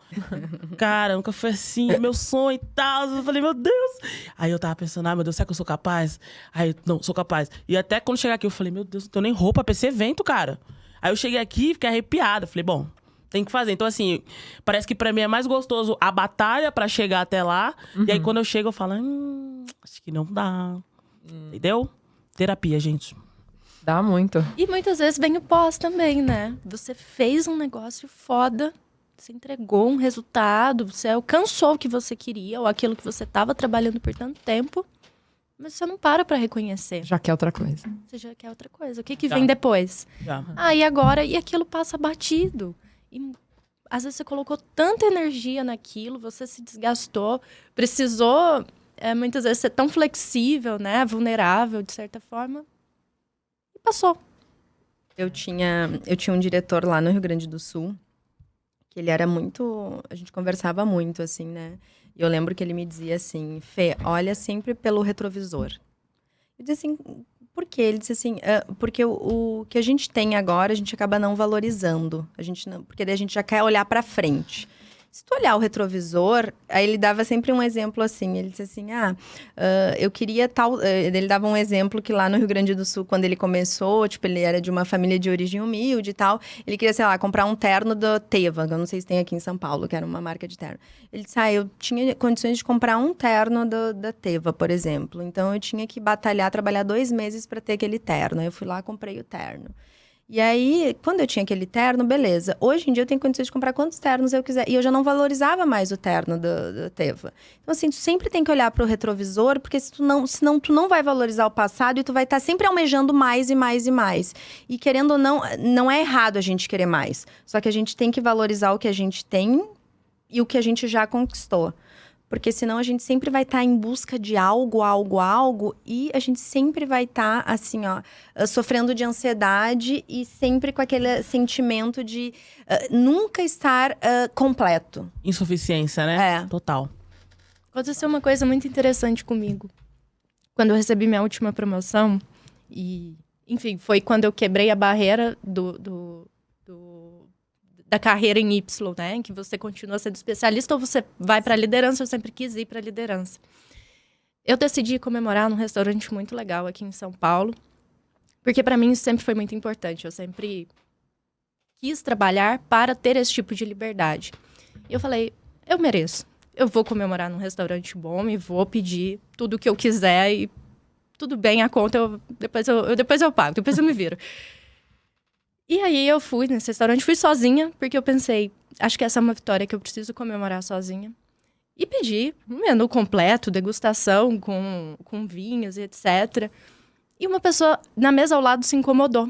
Cara, nunca foi assim, meu sonho e tal. Eu falei, meu Deus. Aí eu tava pensando, meu Deus, será que eu sou capaz? Aí, não, sou capaz. E até quando chegar aqui, eu falei, meu Deus, não tenho nem roupa pra esse evento, cara. Aí eu cheguei aqui e fiquei arrepiada. Falei, bom, tem que fazer. Então, assim, parece que pra mim é mais gostoso a batalha pra chegar até lá. E aí, quando eu chego, eu falo, acho que não dá. Entendeu? Terapia, gente. Dá muito. E muitas vezes vem o pós também, né? Você fez um negócio foda, você entregou um resultado, você alcançou o que você queria, ou aquilo que você estava trabalhando por tanto tempo, mas você não para pra reconhecer. Já quer outra coisa. Você já quer outra coisa. O que Já. vem depois? Já. E agora? E aquilo passa batido. E às vezes você colocou tanta energia naquilo, você se desgastou, precisou, muitas vezes, ser tão flexível, né? Vulnerável, de certa forma. Passou. Eu tinha um diretor lá no Rio Grande do Sul, que ele era muito... A gente conversava muito, assim, né? E eu lembro que ele me dizia assim, Fê, olha sempre pelo retrovisor. Eu disse assim, por quê? Ele disse assim, porque o que a gente tem agora, a gente acaba não valorizando. Porque daí a gente já quer olhar pra frente. Se tu olhar o retrovisor, aí ele dava sempre um exemplo assim, ele disse assim, eu queria tal... Ele dava um exemplo que lá no Rio Grande do Sul, quando ele começou, tipo, ele era de uma família de origem humilde e tal, ele queria, sei lá, comprar um terno da Teva, que eu não sei se tem aqui em São Paulo, que era uma marca de terno. Ele disse, eu tinha condições de comprar um terno da Teva, por exemplo, então eu tinha que trabalhar 2 meses para ter aquele terno, aí eu fui lá e comprei o terno. E aí, quando eu tinha aquele terno, beleza. Hoje em dia eu tenho condições de comprar quantos ternos eu quiser. E eu já não valorizava mais o terno da Teva. Então, assim, tu sempre tem que olhar para o retrovisor, porque senão tu não vai valorizar o passado e tu vai estar sempre almejando mais e mais e mais. E querendo ou não, não é errado a gente querer mais. Só que a gente tem que valorizar o que a gente tem e o que a gente já conquistou. Porque senão a gente sempre vai estar em busca de algo, e a gente sempre vai estar, assim, sofrendo de ansiedade e sempre com aquele sentimento de nunca estar completo. Insuficiência, né? Total. Aconteceu uma coisa muito interessante comigo. Quando eu recebi minha última promoção, e, enfim, foi quando eu quebrei a barreira da carreira em Y, né? Que você continua sendo especialista ou você vai para a liderança. Eu sempre quis ir para a liderança. Eu decidi comemorar num restaurante muito legal aqui em São Paulo, porque para mim isso sempre foi muito importante. Eu sempre quis trabalhar para ter esse tipo de liberdade. E eu falei, eu mereço. Eu vou comemorar num restaurante bom e vou pedir tudo o que eu quiser e tudo bem, a conta depois eu pago, depois eu me viro. E aí eu fui nesse restaurante, fui sozinha, porque eu pensei, acho que essa é uma vitória que eu preciso comemorar sozinha. E pedi um menu completo, degustação com vinhos e etc. E uma pessoa na mesa ao lado se incomodou.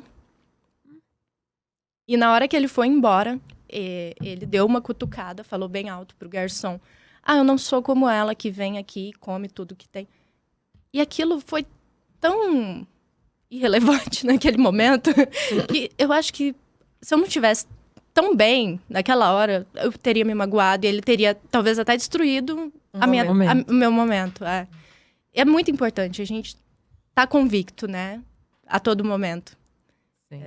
E na hora que ele foi embora, ele deu uma cutucada, falou bem alto pro garçom. Eu não sou como ela que vem aqui e come tudo que tem. E aquilo foi tão irrelevante naquele momento que eu acho que se eu não tivesse tão bem naquela hora, eu teria me magoado e ele teria talvez até destruído o meu momento. É muito importante a gente tá convicto, né? A todo momento. Sim.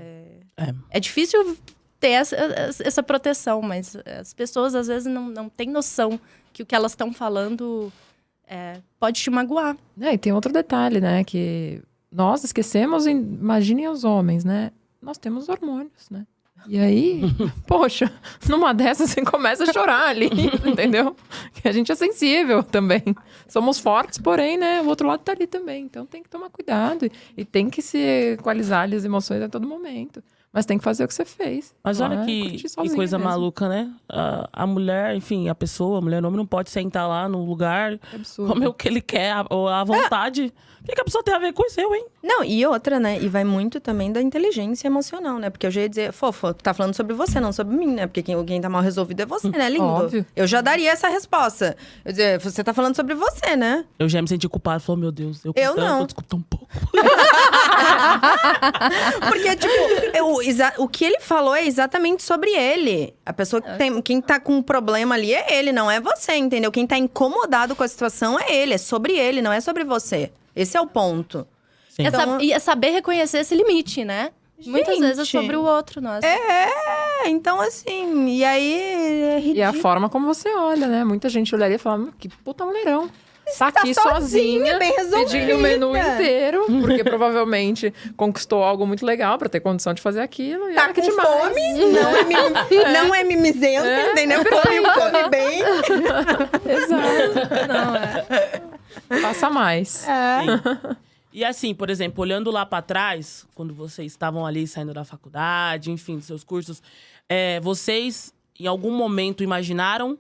É difícil ter essa proteção, mas as pessoas às vezes não têm noção que o que elas estão falando pode te magoar. E tem outro detalhe, né? Que nós esquecemos, imaginem os homens, né? Nós temos hormônios, né? E aí, poxa, numa dessas você começa a chorar ali, entendeu? Que a gente é sensível também. Somos fortes, porém, né? O outro lado tá ali também. Então tem que tomar cuidado e tem que se equalizar ali as emoções a todo momento. Mas tem que fazer o que você fez. Mas olha que coisa mesmo. maluca, né? A mulher, enfim, a pessoa, a mulher, o homem não pode sentar lá no lugar, comer o que ele quer, ou à vontade. O que a pessoa tem a ver com isso, hein? Não, e outra, né? E vai muito também da inteligência emocional, né? Porque eu já ia dizer, fofo, tu tá falando sobre você, não sobre mim, né? Porque quem tá mal resolvido é você, né, lindo? Óbvio. Eu já daria essa resposta. Eu dizer, você tá falando sobre você, né? Eu já me senti culpado, falei, meu Deus, eu não. desculpa tão pouco. Porque, tipo, o que ele falou é exatamente sobre ele. A pessoa que quem tá com um problema ali é ele, não é você, entendeu? Quem tá incomodado com a situação é ele, é sobre ele, não é sobre você. Esse é o ponto. Sim. Então, É saber reconhecer esse limite, né? Muitas vezes é sobre o outro, nossa. Então assim, e aí é ridículo. E a forma como você olha, né? Muita gente olharia e falaria, que puta mulherão. Tá aqui sozinha, bem resolvida. pedindo o menu inteiro, porque provavelmente conquistou algo muito legal pra ter condição de fazer aquilo. E Tá olha que com demais. fome, não é mimizento, entendeu? Come bem. Exato. Não, Passa mais. Sim. E assim, por exemplo, olhando lá pra trás, quando vocês estavam ali saindo da faculdade, enfim, dos seus cursos, vocês em algum momento imaginaram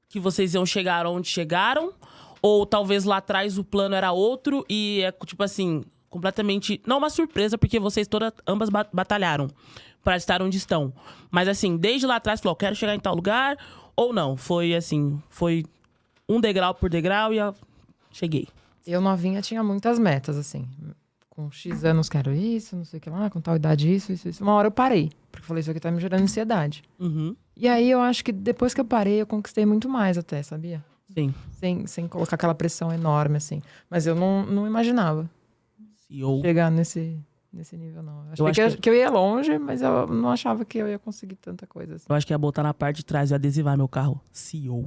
que vocês iam chegar onde chegaram? Ou talvez lá atrás o plano era outro e tipo assim, completamente... Não uma surpresa, porque vocês ambas batalharam pra estar onde estão. Mas assim, desde lá atrás, falou, quero chegar em tal lugar. Ou não, foi assim, foi um degrau por degrau e cheguei. Eu novinha tinha muitas metas, assim. Com X anos quero isso, não sei o que lá, com tal idade isso. Uma hora eu parei, porque eu falei, isso aqui tá me gerando ansiedade. Uhum. E aí eu acho que depois que eu parei, eu conquistei muito mais até, sabia? Sim. Sem colocar aquela pressão enorme, assim. Mas eu não imaginava chegar nesse nível, não. Eu achei que eu ia longe, mas eu não achava que eu ia conseguir tanta coisa, assim. Eu acho que ia botar na parte de trás e adesivar meu carro. CEO.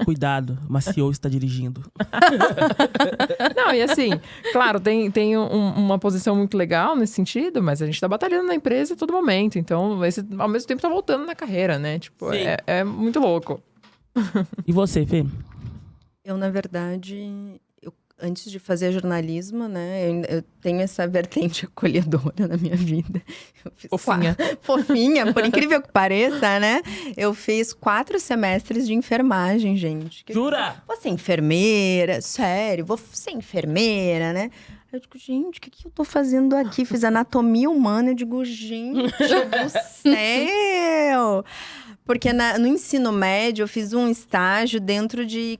Cuidado, uma CEO está dirigindo. Não, e assim, claro, tem uma posição muito legal nesse sentido, mas a gente tá batalhando na empresa a todo momento. Então, ao mesmo tempo tá voltando na carreira, né? Tipo, é muito louco. E você, Fê? Eu, na verdade, antes de fazer jornalismo, né, eu tenho essa vertente acolhedora na minha vida. Eu fiz Fofinha, por incrível que pareça, né? Eu fiz 4 semestres de enfermagem, gente. Jura? Vou ser enfermeira, sério, vou ser enfermeira, né? Eu digo, gente, o que eu tô fazendo aqui? Fiz anatomia humana, eu digo, gente do céu! Porque no ensino médio eu fiz um estágio dentro de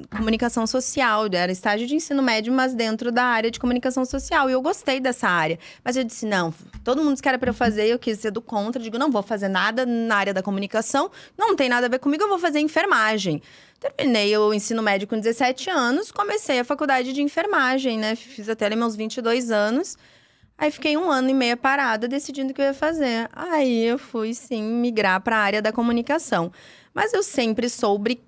comunicação social. Era estágio de ensino médio, mas dentro da área de comunicação social. E eu gostei dessa área. Mas eu disse, não, todo mundo disse que era para eu fazer, eu quis ser do contra. Eu digo, não vou fazer nada na área da comunicação, não tem nada a ver comigo, eu vou fazer enfermagem. Terminei o ensino médio com 17 anos, comecei a faculdade de enfermagem, né? Fiz até ali meus 22 anos. Aí fiquei 1 ano e meio parada, decidindo o que eu ia fazer. Aí eu fui, sim, migrar para a área da comunicação. Mas eu sempre soube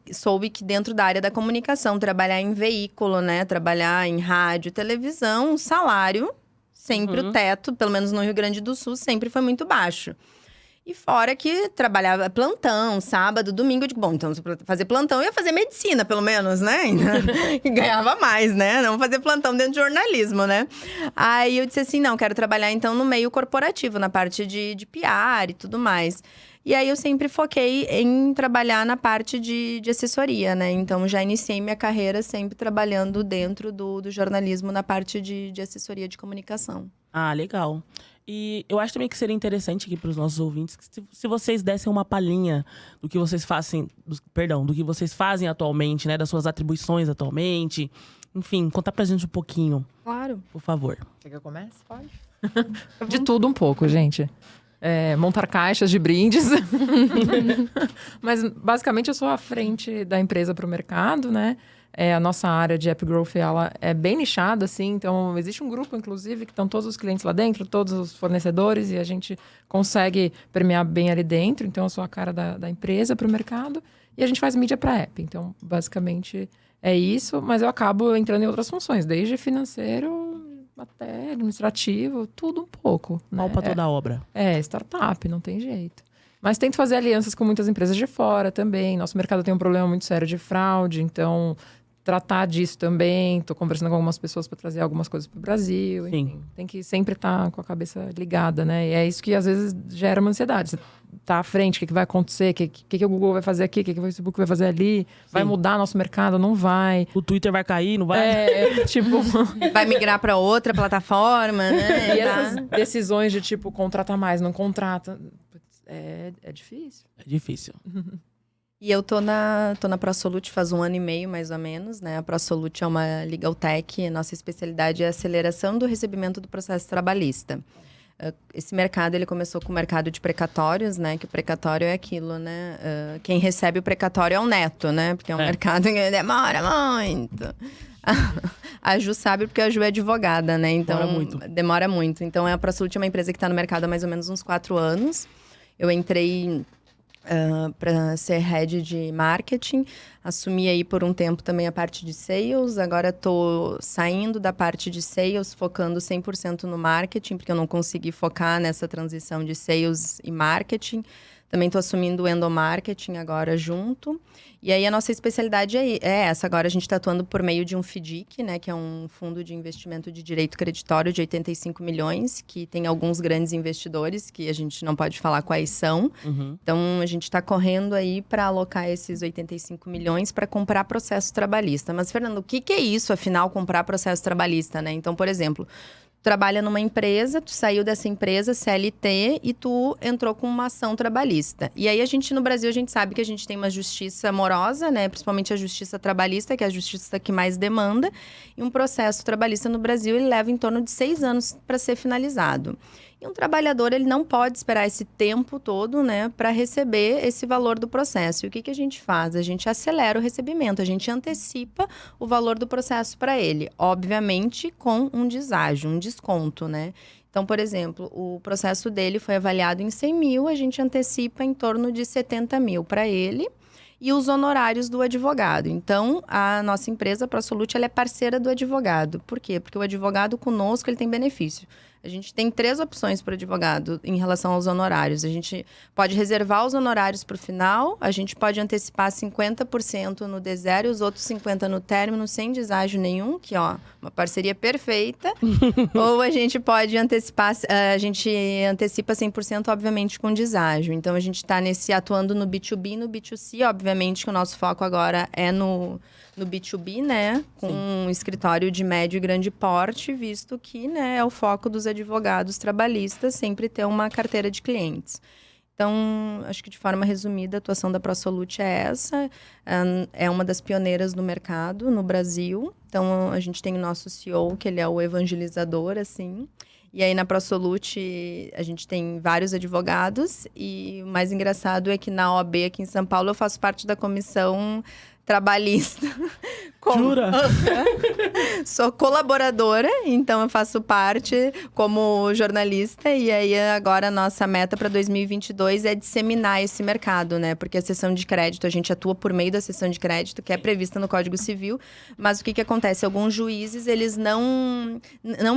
que dentro da área da comunicação, trabalhar em veículo, né? Trabalhar em rádio, televisão, salário, sempre o teto, pelo menos no Rio Grande do Sul, sempre foi muito baixo. E fora que trabalhava plantão, sábado, domingo, eu digo, bom, então pra fazer plantão eu ia fazer medicina, pelo menos, né? E ganhava mais, né? Não fazer plantão dentro de jornalismo, né? Aí eu disse assim, não, quero trabalhar então no meio corporativo, na parte de PR e tudo mais. E aí eu sempre foquei em trabalhar na parte de assessoria, né? Então já iniciei minha carreira sempre trabalhando dentro do jornalismo na parte de assessoria de comunicação. Ah, legal. E eu acho também que seria interessante aqui para os nossos ouvintes que se vocês dessem uma palhinha do que vocês fazem, do que vocês fazem atualmente, né? Das suas atribuições atualmente. Enfim, contar pra gente um pouquinho. Claro. Por favor. Quer que eu comece? Pode. De tudo um pouco, gente. Montar caixas de brindes. Mas, basicamente, eu sou à frente da empresa para o mercado, né? A nossa área de App Growth, ela é bem nichada, assim. Então, existe um grupo, inclusive, que estão todos os clientes lá dentro, todos os fornecedores. E a gente consegue permear bem ali dentro. Então, eu sou a cara da empresa para o mercado. E a gente faz mídia para app. Então, basicamente, é isso. Mas eu acabo entrando em outras funções. Desde financeiro até administrativo, tudo um pouco. Mal para toda a obra. Startup, não tem jeito. Mas tento fazer alianças com muitas empresas de fora também. Nosso mercado tem um problema muito sério de fraude, então tratar disso também. Estou conversando com algumas pessoas para trazer algumas coisas para o Brasil. Enfim, tem que sempre estar com a cabeça ligada, né? E é isso que às vezes gera uma ansiedade. Você tá à frente, o que vai acontecer? O que o Google vai fazer aqui? O que o Facebook vai fazer ali? Vai mudar nosso mercado? Não vai. O Twitter vai cair, não vai? Vai migrar para outra plataforma, né? E essas decisões de, contrata mais, não contrata... É difícil. É difícil. E eu tô na ProSolute faz 1 ano e meio, mais ou menos, né? A ProSolute é uma legal tech, nossa especialidade é a aceleração do recebimento do processo trabalhista. Esse mercado, ele começou com o mercado de precatórios, né? Que o precatório é aquilo, né? Quem recebe o precatório é o neto, né? Porque é um mercado que demora muito. A Ju sabe porque a Ju é advogada, né? Então, demora muito. Então, a ProSolute é uma empresa que está no mercado há mais ou menos uns 4 anos. Eu entrei para ser head de marketing, assumi aí por um tempo também a parte de sales, agora estou saindo da parte de sales, focando 100% no marketing, porque eu não consegui focar nessa transição de sales e marketing. Também estou assumindo o endomarketing agora junto. E aí, a nossa especialidade é essa. Agora, a gente está atuando por meio de um FDIC, né? Que é um fundo de investimento de direito creditório de 85 milhões, que tem alguns grandes investidores, que a gente não pode falar quais são. Então, a gente está correndo aí para alocar esses 85 milhões para comprar processo trabalhista. Mas, Fernando, o que é isso, afinal, comprar processo trabalhista, né? Então, por exemplo... trabalha numa empresa, tu saiu dessa empresa, CLT, e tu entrou com uma ação trabalhista. E aí, no Brasil, a gente sabe que a gente tem uma justiça morosa, né? Principalmente a justiça trabalhista, que é a justiça que mais demanda. E um processo trabalhista no Brasil, ele leva em torno de 6 anos para ser finalizado. E um trabalhador, ele não pode esperar esse tempo todo, né, para receber esse valor do processo. E o que a gente faz? A gente acelera o recebimento, a gente antecipa o valor do processo para ele. Obviamente, com um deságio, um desconto, né? Então, por exemplo, o processo dele foi avaliado em 100 mil, a gente antecipa em torno de 70 mil para ele. E os honorários do advogado. Então, a nossa empresa, a ProSolute, ela é parceira do advogado. Por quê? Porque o advogado conosco, ele tem benefício. A gente tem 3 opções para o advogado em relação aos honorários. A gente pode reservar os honorários para o final, a gente pode antecipar 50% no D0 e os outros 50% no término, sem deságio nenhum, que, uma parceria perfeita. Ou a gente pode antecipar, a gente antecipa 100%, obviamente, com deságio. Então, a gente está atuando no B2B e no B2C. Obviamente que o nosso foco agora é no B2B, né? Com um escritório de médio e grande porte, visto que, né, é o foco dos advogados trabalhistas sempre ter uma carteira de clientes. Então, acho que de forma resumida, a atuação da ProSolute é essa. É uma das pioneiras no mercado, no Brasil. Então, a gente tem o nosso CEO, que ele é o evangelizador, assim. E aí, na ProSolute, a gente tem vários advogados. E o mais engraçado é que na OAB, aqui em São Paulo, eu faço parte da comissão trabalhista Jura? Sou colaboradora, então eu faço parte como jornalista. E aí, agora, a nossa meta para 2022 é disseminar esse mercado, né? Porque a cessão de crédito, a gente atua por meio da cessão de crédito, que é prevista no Código Civil. Mas o que acontece? Alguns juízes, eles não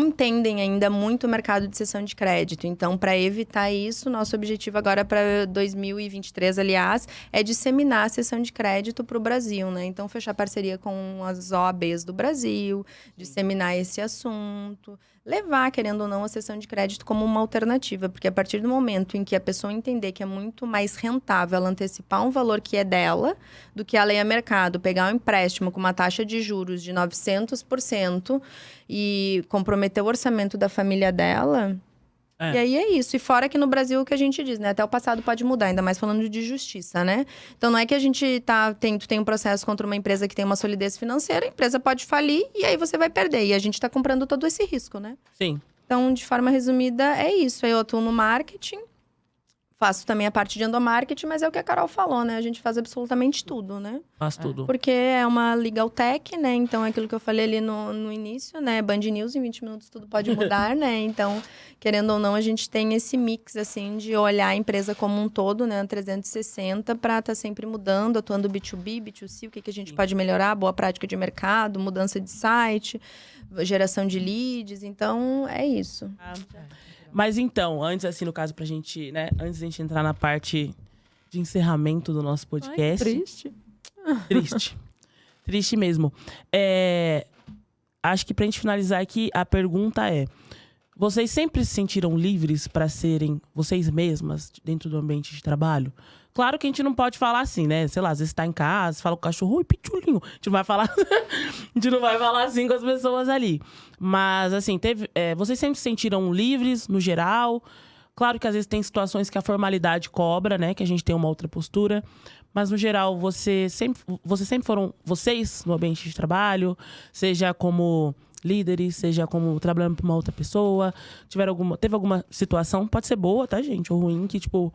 entendem ainda muito o mercado de cessão de crédito. Então, para evitar isso, nosso objetivo agora para 2023, aliás, é disseminar a cessão de crédito para o Brasil, né? Então, fechar parceria com as OABs do Brasil, disseminar esse assunto, levar, querendo ou não, a cessão de crédito como uma alternativa, porque a partir do momento em que a pessoa entender que é muito mais rentável ela antecipar um valor que é dela, do que ela ir a mercado, pegar um empréstimo com uma taxa de juros de 900% e comprometer o orçamento da família dela... E aí é isso. E fora que no Brasil, o que a gente diz, né? Até o passado pode mudar, ainda mais falando de justiça, né? Então, não é que a gente tem um processo contra uma empresa que tem uma solidez financeira, a empresa pode falir e aí você vai perder. E a gente tá comprando todo esse risco, né? Sim. Então, de forma resumida, é isso. Eu atuo no marketing, faço também a parte de endomarketing, mas é o que a Carol falou, né? A gente faz absolutamente tudo, né? Faz tudo. Porque é uma legal tech, né? Então, é aquilo que eu falei ali no início, né? Band News, em 20 minutos tudo pode mudar, né? Então, querendo ou não, a gente tem esse mix, assim, de olhar a empresa como um todo, né? 360, para estar sempre mudando, atuando B2B, B2C, o que a gente pode melhorar, boa prática de mercado, mudança de site, geração de leads. Então, é isso. Mas então, antes, assim, no caso, pra gente, né? Antes da gente entrar na parte de encerramento do nosso podcast. Ai, triste. Triste. Triste mesmo. Acho que pra gente finalizar aqui, a pergunta é: vocês sempre se sentiram livres pra serem vocês mesmas dentro do ambiente de trabalho? Claro que a gente não pode falar assim, né? Sei lá, às vezes tá em casa, fala com o cachorro, oi, pitulinho. A gente não vai falar, a gente não vai falar assim com as pessoas ali. Mas, assim, vocês sempre se sentiram livres, no geral? Claro que às vezes tem situações que a formalidade cobra, né? Que a gente tem uma outra postura. Mas, no geral, vocês sempre foram vocês no ambiente de trabalho? Seja como líderes, seja como trabalhando para uma outra pessoa? Teve alguma situação, pode ser boa, tá, gente? Ou ruim, que, tipo,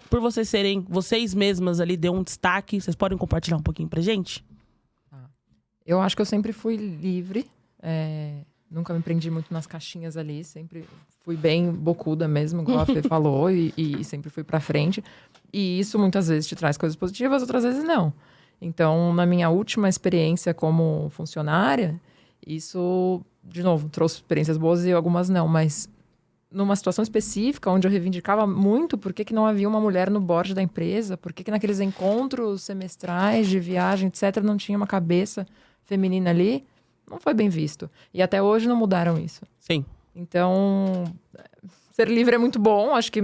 por vocês serem vocês mesmas ali, deu um destaque. Vocês podem compartilhar um pouquinho pra gente? Eu acho que eu sempre fui livre. Nunca me prendi muito nas caixinhas ali. Sempre fui bem bocuda mesmo, igual a Fê falou. E sempre fui pra frente. E isso muitas vezes te traz coisas positivas, outras vezes não. Então, na minha última experiência como funcionária, isso, de novo, trouxe experiências boas e algumas não. Mas numa situação específica, onde eu reivindicava muito por que não havia uma mulher no board da empresa, por que naqueles encontros semestrais de viagem, etc., não tinha uma cabeça feminina ali, não foi bem visto. E até hoje não mudaram isso. Sim. Então, ser livre é muito bom, acho que,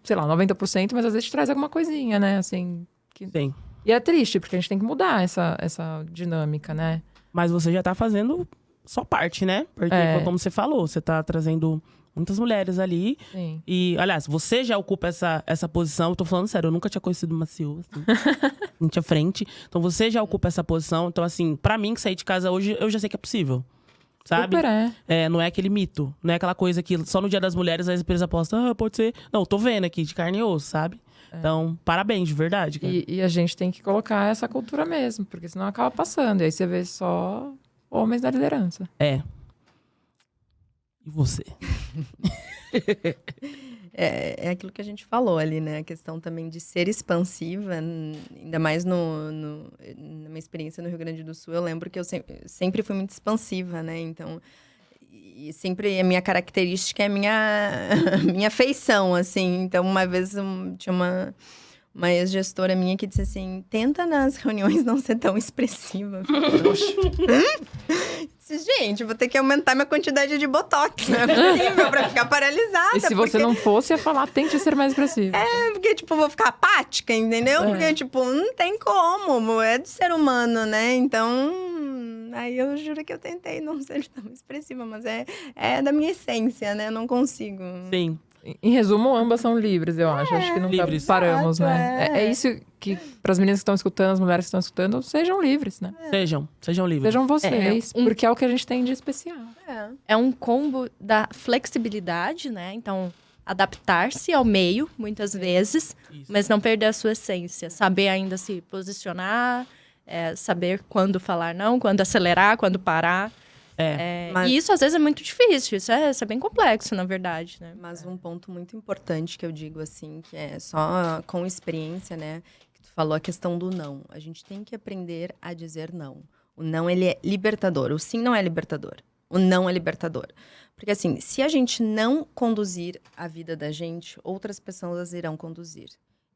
sei lá, 90%, mas às vezes te traz alguma coisinha, né? Assim, Sim. E é triste, porque a gente tem que mudar essa dinâmica, né? Mas você já tá fazendo sua parte, né? Porque, como você falou, você tá trazendo muitas mulheres ali. Sim. E, aliás, você já ocupa essa posição. Eu tô falando sério, eu nunca tinha conhecido uma CEO, assim, frente a frente. Então, você já ocupa essa posição. Então, assim, pra mim, que sair de casa hoje, eu já sei que é possível. Sabe? Super não é aquele mito. Não é aquela coisa que só no Dia das Mulheres as empresas apostam, pode ser. Não, tô vendo aqui, de carne e osso, sabe? Então, parabéns, de verdade, cara. E a gente tem que colocar essa cultura mesmo, porque senão acaba passando. E aí você vê só homens na liderança. E você? É aquilo que a gente falou ali, né? A questão também de ser expansiva, ainda mais na minha experiência no Rio Grande do Sul, eu lembro que eu sempre fui muito expansiva, né? Então, e sempre a minha característica é a minha feição, assim. Então, uma vez tinha uma ex-gestora minha que disse assim, tenta nas reuniões não ser tão expressiva. Disse, gente, vou ter que aumentar minha quantidade de botox, não é possível, pra ficar paralisada. E se você não fosse, ia falar, tente ser mais expressivo. Porque, tipo, vou ficar apática, entendeu? Porque, tipo, não tem como, é do ser humano, né? Então, aí eu juro que eu tentei não ser tão expressiva, mas é da minha essência, né? Eu não consigo. Sim. Em resumo, ambas são livres, eu acho. Acho que nunca livres. paramos, Exato, né? É isso que, para as meninas que estão escutando, as mulheres que estão escutando, sejam livres, né? Sejam livres. Sejam vocês, porque é o que a gente tem de especial. É um combo da flexibilidade, né? Então, adaptar-se ao meio, muitas vezes, Isso. mas não perder a sua essência. Saber ainda se posicionar, saber quando falar não, quando acelerar, quando parar. Mas- E isso, às vezes, é muito difícil. Isso é bem complexo, na verdade, né? Mas um ponto muito importante que eu digo, assim, que é só com experiência, né? Que tu falou a questão do não. A gente tem que aprender a dizer não. O não, ele é libertador. O sim não é libertador. O não é libertador. Porque, assim, se a gente não conduzir a vida da gente, outras pessoas irão conduzir.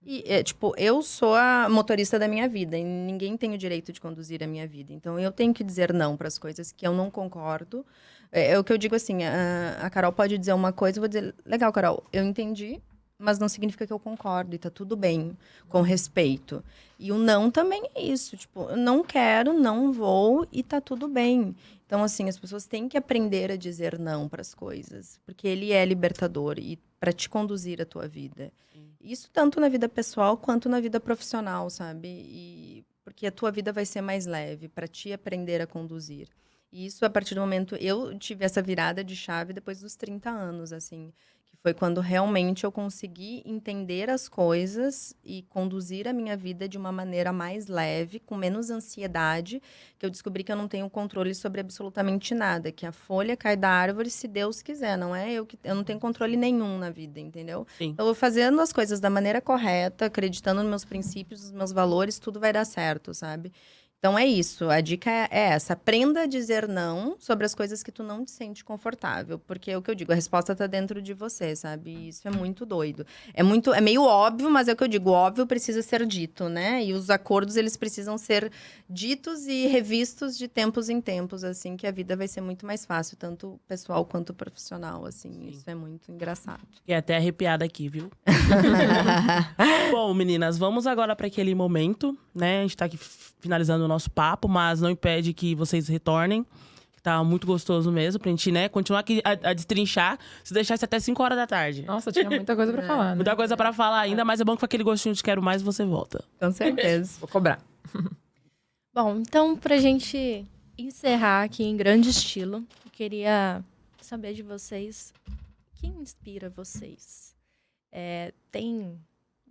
E, tipo, eu sou a motorista da minha vida e ninguém tem o direito de conduzir a minha vida. Então, eu tenho que dizer não para as coisas que eu não concordo. É o que eu digo assim, a Carol pode dizer uma coisa, eu vou dizer, legal, Carol, eu entendi, mas não significa que eu concordo e tá tudo bem, com respeito. E o não também é isso, tipo, eu não quero, não vou e tá tudo bem. Então, assim, as pessoas têm que aprender a dizer não para as coisas, porque ele é libertador e para te conduzir a tua vida. Isso tanto na vida pessoal quanto na vida profissional, sabe? E porque a tua vida vai ser mais leve para te aprender a conduzir. E isso, a partir do momento... Eu tive essa virada de chave depois dos 30 anos, assim. Que foi quando realmente eu consegui entender as coisas e conduzir a minha vida de uma maneira mais leve, com menos ansiedade. Que eu descobri que eu não tenho controle sobre absolutamente nada. Que a folha cai da árvore se Deus quiser, não é eu que... Eu não tenho controle nenhum na vida, entendeu? Sim. Então, eu vou fazendo as coisas da maneira correta, acreditando nos meus princípios, nos meus valores, tudo vai dar certo, sabe? Então, é isso. A dica é essa. Aprenda a dizer não sobre as coisas que tu não te sente confortável. Porque é o que eu digo, a resposta tá dentro de você, sabe? E isso é muito doido. É meio óbvio, mas é o que eu digo. O óbvio precisa ser dito, né? E os acordos, eles precisam ser ditos e revistos de tempos em tempos, assim, que a vida vai ser muito mais fácil, tanto pessoal quanto profissional, assim. Sim. Isso é muito engraçado. Fiquei até arrepiada aqui, viu? Bom, meninas, vamos agora para aquele momento, né? A gente tá aqui finalizando o nosso papo, mas não impede que vocês retornem. Tá muito gostoso mesmo pra gente, né? Continuar aqui a destrinchar. Se deixasse até 5 horas da tarde. Nossa, tinha muita coisa pra falar, né? Muita coisa pra falar ainda, mas é bom que com aquele gostinho de quero mais, você volta. Com certeza. Vou cobrar. Bom, então, pra gente encerrar aqui em grande estilo, eu queria saber de vocês, quem inspira vocês? Tem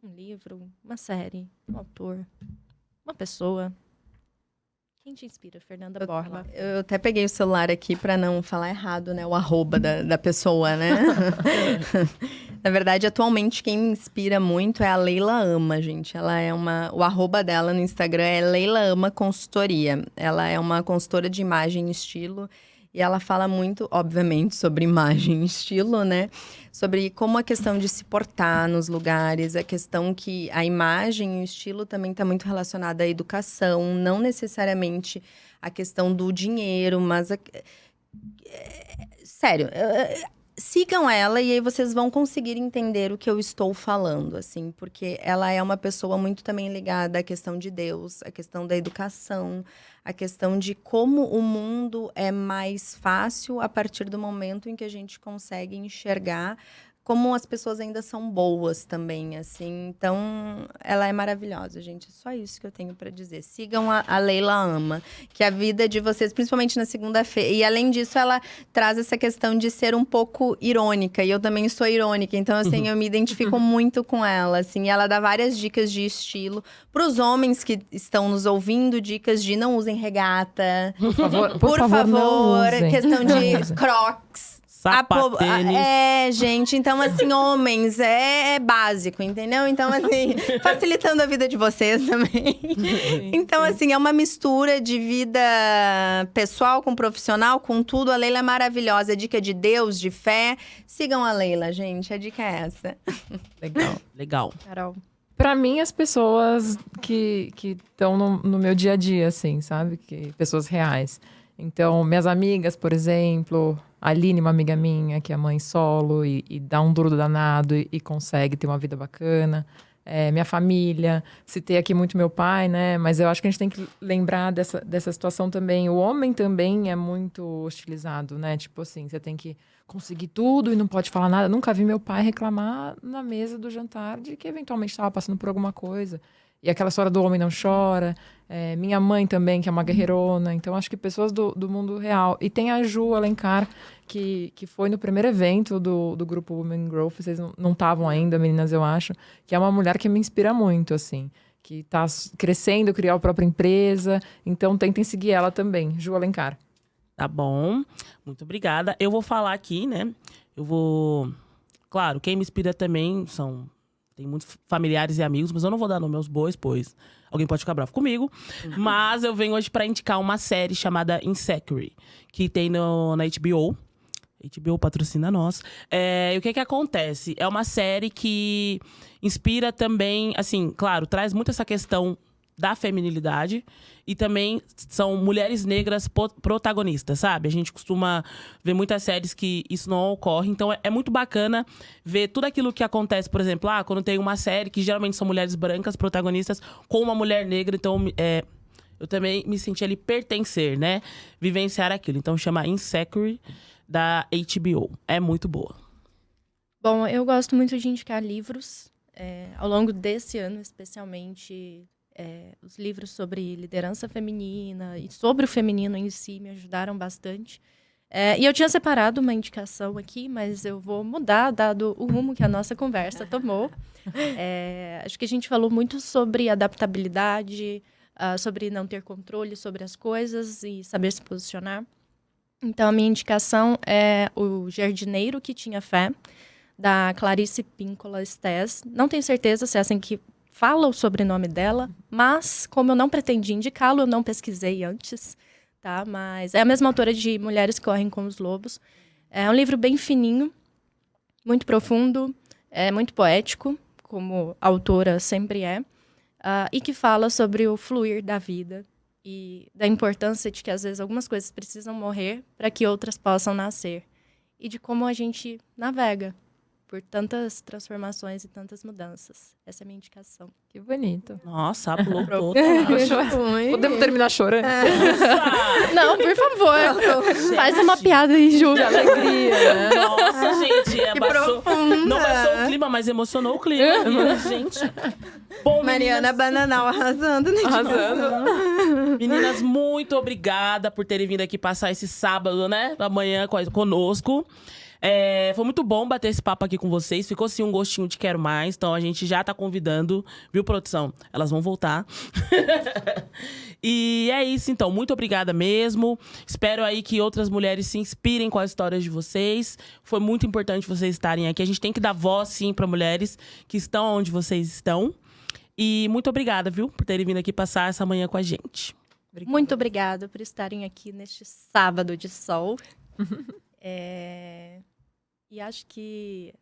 um livro, uma série, um autor, uma pessoa? Quem te inspira, Fernanda Borba? Eu até peguei o celular aqui para não falar errado, né? O arroba da pessoa, né? Na verdade, atualmente, quem me inspira muito é a Leila Ama, gente. Ela é o arroba dela no Instagram é Leila Ama Consultoria. Ela é uma consultora de imagem e estilo. E ela fala muito, obviamente, sobre imagem e estilo, né? Sobre como a questão de se portar nos lugares, a questão que a imagem e o estilo também está muito relacionada à educação, não necessariamente a questão do dinheiro, mas... Sério, sigam ela e aí vocês vão conseguir entender o que eu estou falando, assim, porque ela é uma pessoa muito também ligada à questão de Deus, à questão da educação, a questão de como o mundo é mais fácil a partir do momento em que a gente consegue enxergar como as pessoas ainda são boas também, assim. Então, ela é maravilhosa, gente. É só isso que eu tenho para dizer. Sigam a Leila Ama, que a vida de vocês, principalmente na segunda-feira. E, além disso, ela traz essa questão de ser um pouco irônica. E eu também sou irônica. Então, assim, eu me identifico muito com ela, assim. E ela dá várias dicas de estilo. Para os homens que estão nos ouvindo, dicas de não usem regata. Por favor, não usem. Questão de crocs. Sapatênis. Gente, então assim, homens, é básico, entendeu? Então assim, facilitando a vida de vocês também. Então assim, é uma mistura de vida pessoal com profissional, com tudo. A Leila é maravilhosa, dica de Deus, de fé. Sigam a Leila, gente, a dica é essa. Legal. Carol. Pra mim, as pessoas que estão no meu dia a dia, assim, sabe? Pessoas reais. Então, minhas amigas, por exemplo, a Aline, uma amiga minha, que é mãe solo e dá um duro danado e consegue ter uma vida bacana. Minha família, citei aqui muito meu pai, né? Mas eu acho que a gente tem que lembrar dessa situação também. O homem também é muito hostilizado, né? Tipo assim, você tem que conseguir tudo e não pode falar nada. Nunca vi meu pai reclamar na mesa do jantar de que eventualmente estava passando por alguma coisa. E aquela história do homem não chora. Minha mãe também, que é uma guerreirona. Então, acho que pessoas do mundo real. E tem a Ju Alencar, que foi no primeiro evento do grupo Women Growth. Vocês não estavam ainda, meninas, eu acho. Que é uma mulher que me inspira muito, assim. que tá crescendo, criar a própria empresa. Então, tentem seguir ela também, Ju Alencar. Tá bom. Muito obrigada. Eu vou falar aqui, né? Claro, quem me inspira também tem muitos familiares e amigos, mas eu não vou dar nome aos bois, pois alguém pode ficar bravo comigo. Mas eu venho hoje pra indicar uma série chamada Insecure, que tem na HBO. HBO patrocina nós. E o que acontece? É uma série que inspira também, assim, claro, traz muito essa questão da feminilidade. E também são mulheres negras protagonistas, sabe? A gente costuma ver muitas séries que isso não ocorre. Então, é muito bacana ver tudo aquilo que acontece. Por exemplo, quando tem uma série que geralmente são mulheres brancas protagonistas com uma mulher negra. Então, eu também me senti ali pertencer, né? Vivenciar aquilo. Então, chama Insecure, da HBO. É muito boa. Bom, eu gosto muito de indicar livros. Ao longo desse ano, especialmente... os livros sobre liderança feminina e sobre o feminino em si me ajudaram bastante. E eu tinha separado uma indicação aqui, mas eu vou mudar, dado o rumo que a nossa conversa tomou. Acho que a gente falou muito sobre adaptabilidade, sobre não ter controle sobre as coisas e saber se posicionar. Então, a minha indicação é O Jardineiro que Tinha Fé, da Clarice Píncola Estés. Não tenho certeza se é assim que fala o sobrenome dela, mas como eu não pretendi indicá-lo, eu não pesquisei antes, tá? Mas é a mesma autora de Mulheres que Correm com os Lobos. É um livro bem fininho, muito profundo, muito poético, como a autora sempre é, e que fala sobre o fluir da vida e da importância de que, às vezes, algumas coisas precisam morrer para que outras possam nascer. E de como a gente navega por tantas transformações e tantas mudanças. Essa é a minha indicação. Que bonito. Nossa, apelou Podemos terminar chorando? Não, por favor. Faz uma piada aí, Ju. De alegria, né? Nossa, gente. Não baixou o clima, mas emocionou o clima. Gente. Bom, Mariana Bananal arrasando. Meninas, muito obrigada por terem vindo aqui passar esse sábado, né? Amanhã conosco. Foi muito bom bater esse papo aqui com vocês. Ficou, sim, um gostinho de quero mais. Então, a gente já tá convidando. Viu, produção? Elas vão voltar. E é isso, então. Muito obrigada mesmo. Espero aí que outras mulheres se inspirem com as histórias de vocês. Foi muito importante vocês estarem aqui. A gente tem que dar voz, sim, para mulheres que estão onde vocês estão. E muito obrigada, viu? Por terem vindo aqui passar essa manhã com a gente. Obrigada. Muito obrigada por estarem aqui neste sábado de sol. E acho que,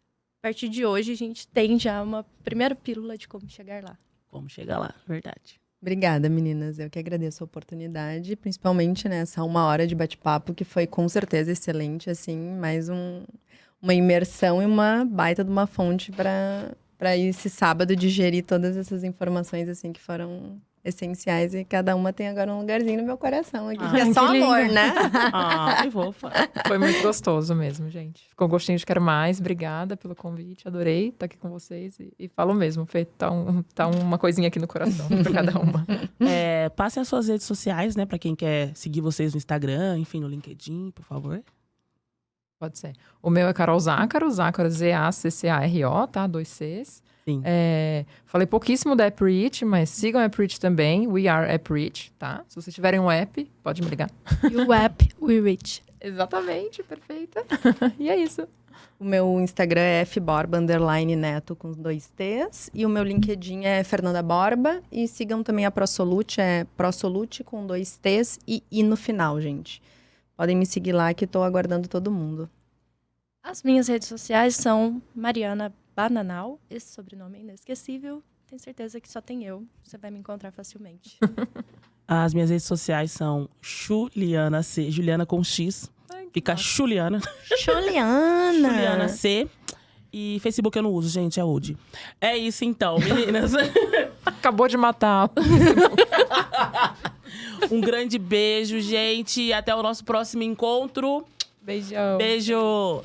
a partir de hoje, a gente tem já uma primeira pílula de como chegar lá. Como chegar lá, verdade. Obrigada, meninas. Eu que agradeço a oportunidade, principalmente nessa 1 hora de bate-papo, que foi com certeza excelente, assim, mais uma imersão e uma baita de uma fonte para esse sábado digerir todas essas informações, assim, que foram essenciais, e cada uma tem agora um lugarzinho no meu coração aqui, que é só amor, né? Ai, fofa. Foi muito gostoso mesmo, gente. Ficou um gostinho de quero mais. Obrigada pelo convite, adorei estar aqui com vocês. E falo mesmo, Fê, tá uma coisinha aqui no coração pra cada uma. Passem as suas redes sociais, né? Pra quem quer seguir vocês no Instagram, enfim, no LinkedIn, por favor. Pode ser. O meu é Carol Zácaro, Zácaro Zaccaro, tá? 2 Cs. Sim. Falei pouquíssimo da AppReach, mas sigam a AppReach também. We are AppReach, tá? Se vocês tiverem um app, pode me ligar. E o app We Reach. Exatamente, perfeita. E é isso. O meu Instagram é fborba_neto com 2 T's. E o meu LinkedIn é Fernanda Borba. E sigam também a ProSolute, é ProSolute com 2 T's e I no final, gente. Podem me seguir lá que estou aguardando todo mundo. As minhas redes sociais são Mariana Bananal, esse sobrenome é inesquecível. Tenho certeza que só tem eu. Você vai me encontrar facilmente. As minhas redes sociais são Juliana C, Juliana com X. Fica Juliana. Juliana C. E Facebook eu não uso, gente, é Udi. É isso então, meninas. Acabou de matar. Um grande beijo, gente. Até o nosso próximo encontro. Beijão. Beijo.